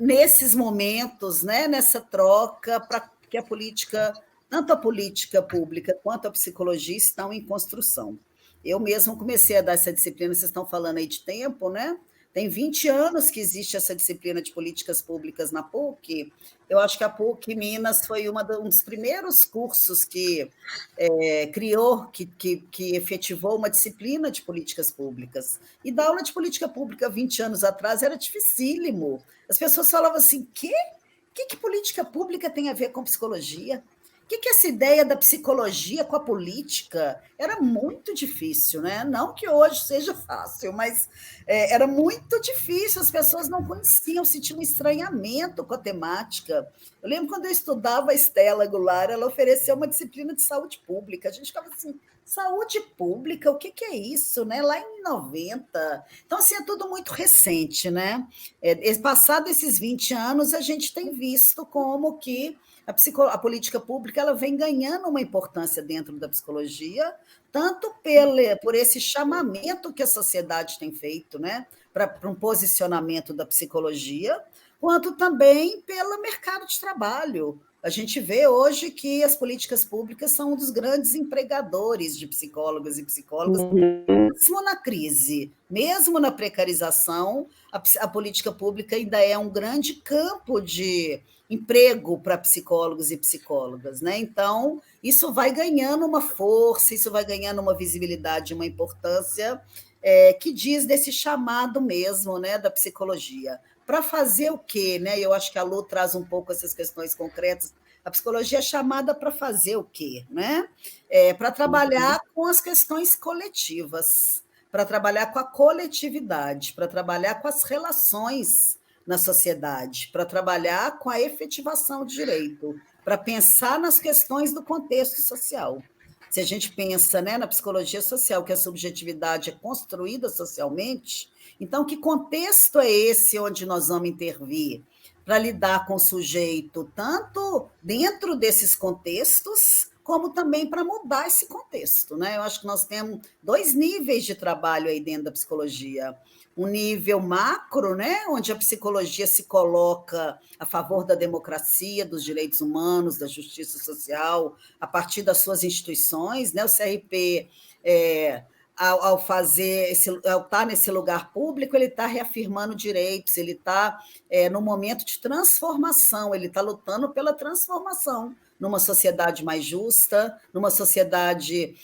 nesses momentos, né, nessa troca, para que a política, tanto a política pública quanto a psicologia, estão em construção. Eu mesmo comecei a dar essa disciplina, vocês estão falando aí de tempo, né? Tem 20 anos que existe essa disciplina de políticas públicas na PUC. Eu acho que a PUC Minas foi um dos primeiros cursos que criou, que efetivou uma disciplina de políticas públicas. E dar aula de política pública 20 anos atrás era dificílimo. As pessoas falavam assim, que política pública tem a ver com psicologia? O que essa ideia da psicologia com a política? Era muito difícil, né? Não que hoje seja fácil, mas era muito difícil, as pessoas não conheciam, sentiam um estranhamento com a temática. Eu lembro quando eu estudava a Estela Goulart, ela ofereceu uma disciplina de saúde pública. A gente ficava assim, saúde pública, o que é isso, né? Lá em 90. Então, assim, é tudo muito recente, né? Passado esses 20 anos, a gente tem visto como que a política pública ela vem ganhando uma importância dentro da psicologia, tanto por esse chamamento que a sociedade tem feito, né, para um posicionamento da psicologia, quanto também pelo mercado de trabalho. A gente vê hoje que as políticas públicas são um dos grandes empregadores de psicólogas e psicólogos, mesmo na crise, mesmo na precarização, a política pública ainda é um grande campo de emprego para psicólogos e psicólogas, né? Então, isso vai ganhando uma força, isso vai ganhando uma visibilidade, uma importância que diz desse chamado mesmo, né, da psicologia. Para fazer o quê? Né? Eu acho que a Lu traz um pouco essas questões concretas. A psicologia é chamada para fazer o quê? Né? Para trabalhar com as questões coletivas, para trabalhar com a coletividade, para trabalhar com as relações na sociedade, para trabalhar com a efetivação de direito, para pensar nas questões do contexto social. Se a gente pensa, né, na psicologia social, que a subjetividade é construída socialmente, então que contexto é esse onde nós vamos intervir para lidar com o sujeito, tanto dentro desses contextos, como também para mudar esse contexto, né? Eu acho que nós temos 2 níveis de trabalho aí dentro da psicologia. Um nível macro, né, onde a psicologia se coloca a favor da democracia, dos direitos humanos, da justiça social, a partir das suas instituições, né? O CRP, ao estar nesse lugar público, ele está reafirmando direitos, ele está no momento de transformação, ele está lutando pela transformação numa sociedade mais justa, numa sociedade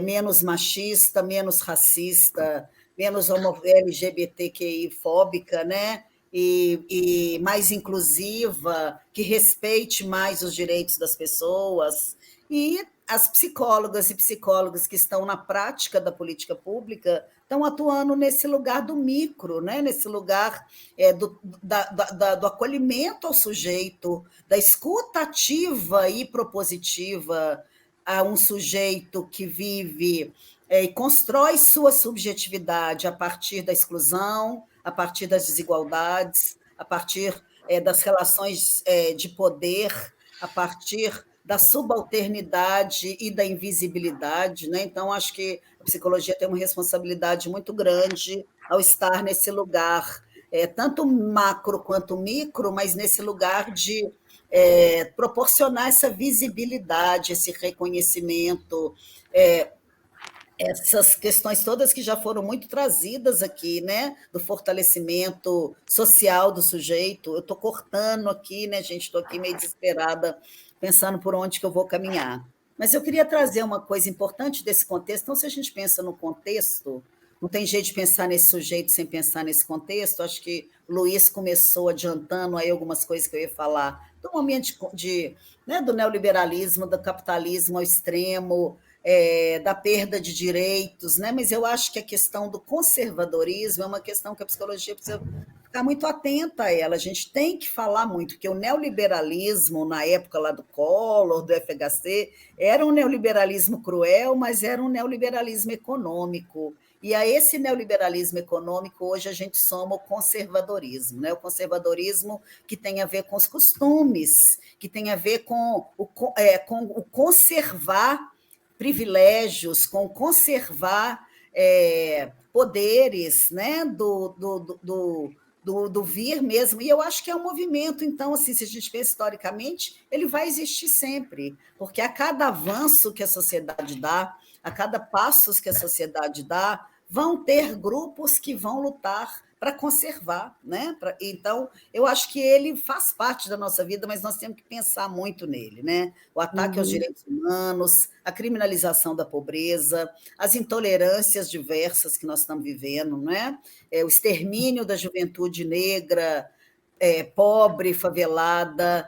menos machista, menos racista, menos LGBTQI-fóbica, né? E mais inclusiva, que respeite mais os direitos das pessoas. E as psicólogas e psicólogos que estão na prática da política pública estão atuando nesse lugar do micro, né? Nesse lugar do acolhimento ao sujeito, da escuta ativa e propositiva a um sujeito que vive e constrói sua subjetividade a partir da exclusão, a partir das desigualdades, a partir das relações de poder, a partir da subalternidade e da invisibilidade, né? Então, acho que a psicologia tem uma responsabilidade muito grande ao estar nesse lugar tanto macro quanto micro, mas nesse lugar de proporcionar essa visibilidade, esse reconhecimento, essas questões todas que já foram muito trazidas aqui, né, do fortalecimento social do sujeito. Eu estou cortando aqui, né, gente, estou aqui meio desesperada, pensando por onde que eu vou caminhar. Mas eu queria trazer uma coisa importante desse contexto. Então, se a gente pensa no contexto, não tem jeito de pensar nesse sujeito sem pensar nesse contexto. Acho que o Luiz começou adiantando aí algumas coisas que eu ia falar, do momento né, do neoliberalismo, do capitalismo ao extremo, da perda de direitos, né? Mas eu acho que a questão do conservadorismo é uma questão que a psicologia precisa ficar muito atenta a ela. A gente tem que falar muito, porque o neoliberalismo, na época lá do Collor, do FHC, era um neoliberalismo cruel, mas era um neoliberalismo econômico. E a esse neoliberalismo econômico, hoje a gente soma o conservadorismo, né? O conservadorismo que tem a ver com os costumes, que tem a ver com o conservar privilégios, com conservar poderes, né, do vir mesmo. E eu acho que é um movimento, então, assim, se a gente pensa historicamente, ele vai existir sempre, porque a cada avanço que a sociedade dá, a cada passos que a sociedade dá, vão ter grupos que vão lutar para conservar, né? Então, eu acho que ele faz parte da nossa vida, mas nós temos que pensar muito nele, né? O ataque aos direitos humanos, a criminalização da pobreza, as intolerâncias diversas que nós estamos vivendo, né? O extermínio da juventude negra, pobre, favelada,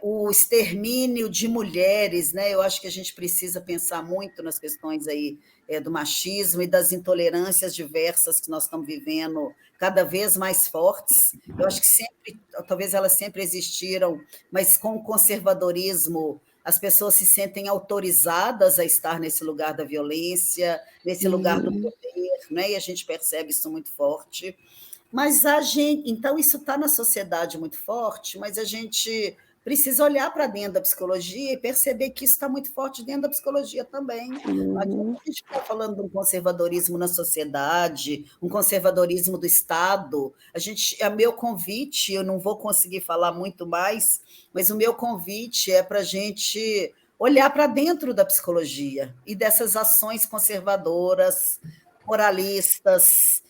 o extermínio de mulheres, né? Eu acho que a gente precisa pensar muito nas questões aí do machismo e das intolerâncias diversas que nós estamos vivendo, cada vez mais fortes. Eu acho que sempre, talvez elas sempre existiram, mas com o conservadorismo as pessoas se sentem autorizadas a estar nesse lugar da violência, nesse lugar do poder, né? E a gente percebe isso muito forte. Mas então isso está na sociedade muito forte, mas a gente precisa olhar para dentro da psicologia e perceber que isso está muito forte dentro da psicologia também. Não adianta a gente ficar falando de um conservadorismo na sociedade, um conservadorismo do Estado. É meu convite, eu não vou conseguir falar muito mais, mas o meu convite é para a gente olhar para dentro da psicologia e dessas ações conservadoras, moralistas,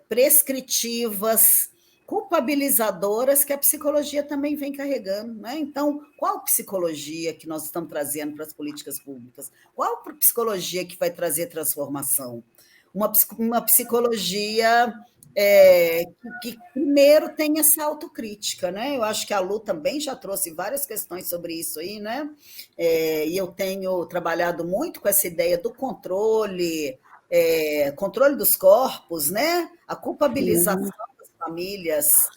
prescritivas, culpabilizadoras que a psicologia também vem carregando, né? Então, qual psicologia que nós estamos trazendo para as políticas públicas? Qual psicologia que vai trazer transformação? Uma psicologia que primeiro tem essa autocrítica, né? Eu acho que a Lu também já trouxe várias questões sobre isso aí, né? E eu tenho trabalhado muito com essa ideia do controle dos corpos, né? A culpabilização das famílias.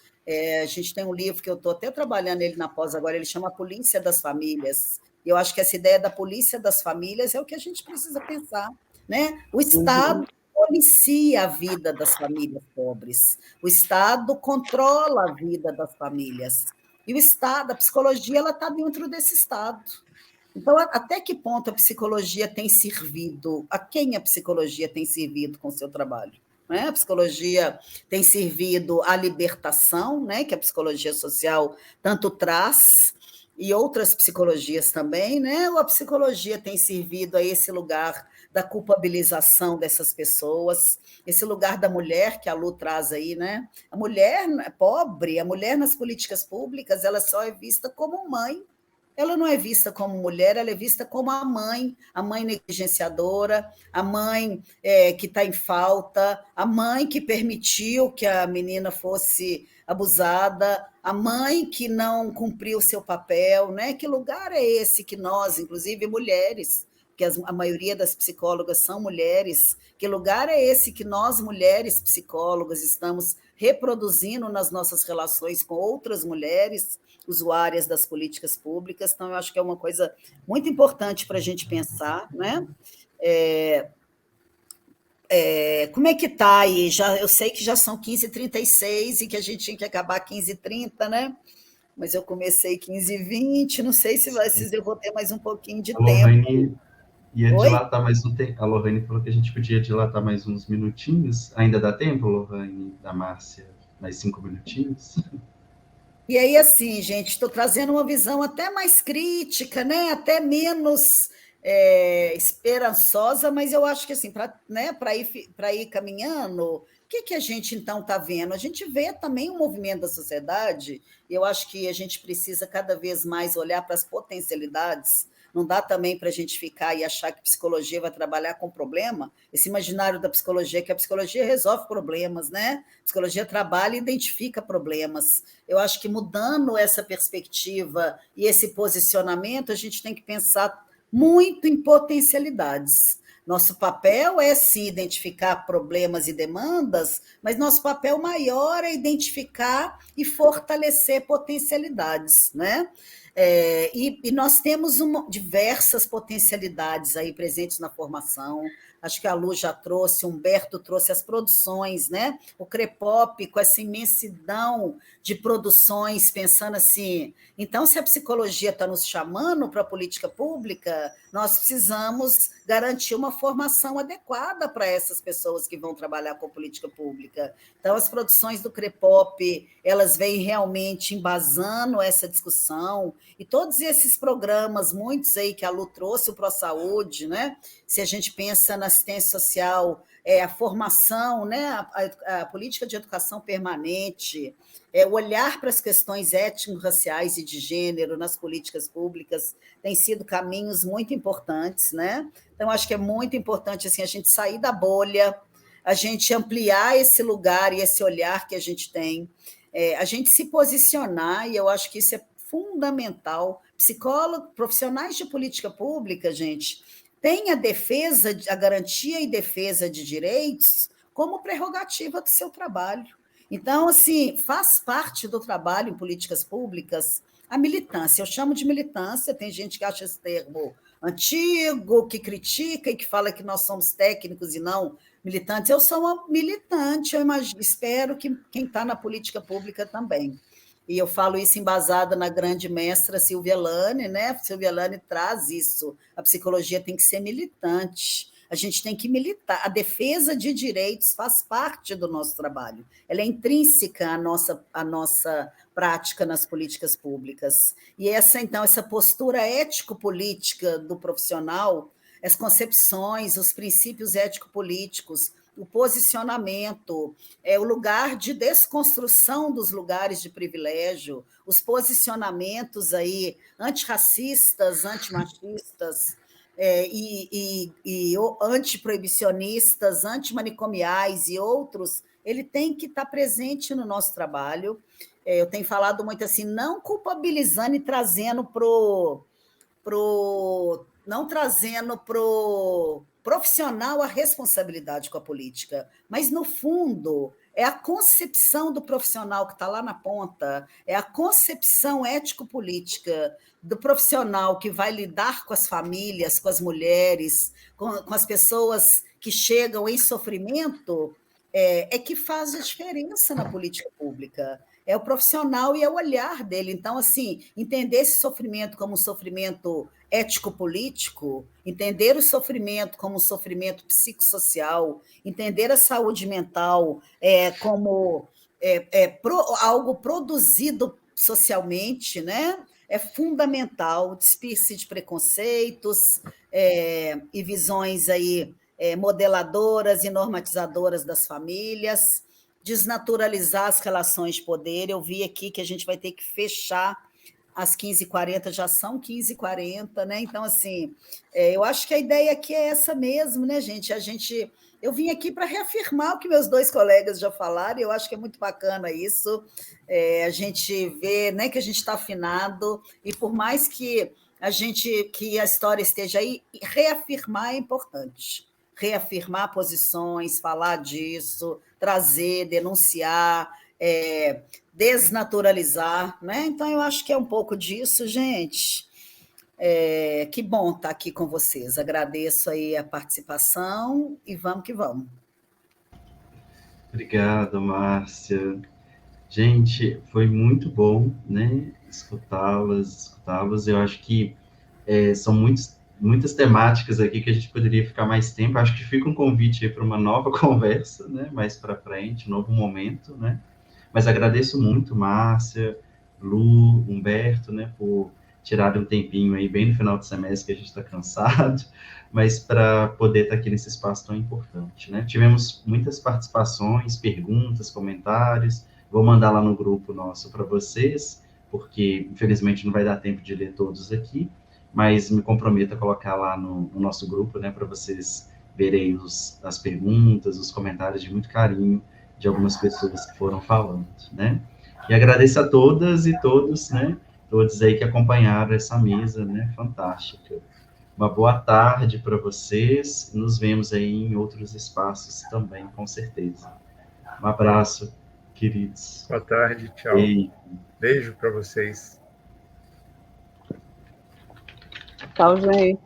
A gente tem um livro que eu estou até trabalhando ele na pós agora, ele chama A Polícia das Famílias. E eu acho que essa ideia da polícia das famílias é o que a gente precisa pensar, né? O Estado policia a vida das famílias pobres, o Estado controla a vida das famílias, e o Estado, a psicologia, ela está dentro desse Estado. Então, até que ponto a psicologia tem servido? A quem a psicologia tem servido com o seu trabalho? Né? A psicologia tem servido à libertação, né? Que a psicologia social tanto traz, e outras psicologias também, né? Ou a psicologia tem servido a esse lugar da culpabilização dessas pessoas, esse lugar da mulher que a Lu traz aí, né? A mulher pobre, a mulher nas políticas públicas, ela só é vista como mãe. Ela não é vista como mulher, ela é vista como a mãe negligenciadora, a mãe que está em falta, a mãe que permitiu que a menina fosse abusada, a mãe que não cumpriu o seu papel, né? Que lugar é esse que nós, inclusive mulheres, que a maioria das psicólogas são mulheres, que lugar é esse que nós, mulheres psicólogas, estamos reproduzindo nas nossas relações com outras mulheres usuárias das políticas públicas? Então, eu acho que é uma coisa muito importante para a gente pensar, né? Como é que está aí? Eu sei que já são 15h36 e que a gente tinha que acabar 15h30, né? Mas eu comecei 15h20, não sei se eu vou ter mais um pouquinho de tempo. Dilatar mais um tempo. A Lohane falou que a gente podia dilatar mais uns minutinhos. Ainda dá tempo, Lohane, da Márcia? mais 5 minutinhos. E aí, assim, gente, estou trazendo uma visão até mais crítica, né? Até menos esperançosa, mas eu acho que, assim, para ir caminhando, o que a gente, então, está vendo? A gente vê também o movimento da sociedade, e eu acho que a gente precisa cada vez mais olhar para as potencialidades. Não dá também para a gente ficar e achar que psicologia vai trabalhar com problema. Esse imaginário da psicologia, que a psicologia resolve problemas, né? A psicologia trabalha e identifica problemas. Eu acho que mudando essa perspectiva e esse posicionamento, a gente tem que pensar muito em potencialidades. Nosso papel é, sim, identificar problemas e demandas, mas nosso papel maior é identificar e fortalecer potencialidades, né? E nós temos diversas potencialidades aí presentes na formação. Acho que a Lu já trouxe, o Humberto trouxe as produções, né? O Crepop, com essa imensidão de produções, pensando assim, então, se a psicologia está nos chamando para a política pública, nós precisamos garantir uma formação adequada para essas pessoas que vão trabalhar com política pública. Então, as produções do Crepop, elas vêm realmente embasando essa discussão, e todos esses programas, muitos aí que a Lu trouxe, o ProSaúde, né? Se a gente pensa na assistência social, a formação, né? A política de educação permanente, o olhar para as questões étnico-raciais e de gênero nas políticas públicas tem sido caminhos muito importantes, né? Então, acho que é muito importante assim, a gente sair da bolha, a gente ampliar esse lugar e esse olhar que a gente tem, a gente se posicionar, e eu acho que isso é fundamental. Psicólogos, profissionais de política pública, gente, têm a garantia e defesa de direitos como prerrogativa do seu trabalho. Então, assim, faz parte do trabalho em políticas públicas a militância. Eu chamo de militância, tem gente que acha esse termo antigo, que critica e que fala que nós somos técnicos e não militantes. Eu sou uma militante, espero que quem está na política pública também. E eu falo isso embasada na grande mestra Silvia Lane, né? Silvia Lane traz isso. A psicologia tem que ser militante. A gente tem que militar. A defesa de direitos faz parte do nosso trabalho. Ela é intrínseca à nossa prática nas políticas públicas. E então, essa postura ético-política do profissional, as concepções, os princípios ético-políticos, o posicionamento, o lugar de desconstrução dos lugares de privilégio, os posicionamentos aí antirracistas, antimachistas, e antiproibicionistas, antimanicomiais e outros, ele tem que estar presente no nosso trabalho. Eu tenho falado muito assim, não culpabilizando e trazendo não trazendo para o profissional a responsabilidade com a política, mas, no fundo, é a concepção do profissional que está lá na ponta, é a concepção ético-política do profissional que vai lidar com as famílias, com as mulheres, com as pessoas que chegam em sofrimento, que faz a diferença na política pública. É o profissional e é o olhar dele. Então, assim, entender esse sofrimento como um sofrimento ético-político, entender o sofrimento como um sofrimento psicossocial, entender a saúde mental como algo produzido socialmente, né? É fundamental, despir-se de preconceitos e visões aí, modeladoras e normatizadoras das famílias, desnaturalizar as relações de poder. Eu vi aqui que a gente vai ter que fechar às 15h40, já são 15h40, né? Então, assim, eu acho que a ideia aqui é essa mesmo, né, gente? Eu vim aqui para reafirmar o que meus dois colegas já falaram, e eu acho que é muito bacana isso. A gente vê, né, que a gente está afinado, e por mais que a história esteja aí, reafirmar é importante. Reafirmar posições, falar disso, trazer, denunciar, desnaturalizar, né? Então, eu acho que é um pouco disso, gente. Que bom estar aqui com vocês. Agradeço aí a participação e vamos que vamos. Obrigado, Márcia. Gente, foi muito bom, né, escutá-las. Eu acho que são muitas temáticas aqui que a gente poderia ficar mais tempo. Acho que fica um convite aí para uma nova conversa, né, mais para frente, um novo momento, né? Mas agradeço muito, Márcia, Lu, Humberto, né, por tirar um tempinho aí, bem no final do semestre, que a gente está cansado, mas para poder estar aqui nesse espaço tão importante, né? Tivemos muitas participações, perguntas, comentários, vou mandar lá no grupo nosso para vocês, porque infelizmente não vai dar tempo de ler todos aqui, mas me comprometo a colocar lá no nosso grupo, né, para vocês verem as perguntas, os comentários de muito carinho de algumas pessoas que foram falando, né? E agradeço a todas e todos, né, todos aí que acompanharam essa mesa, né, fantástica. Uma boa tarde para vocês, nos vemos aí em outros espaços também, com certeza. Um abraço, queridos. Boa tarde, tchau. Beijo para vocês. Tchau, gente.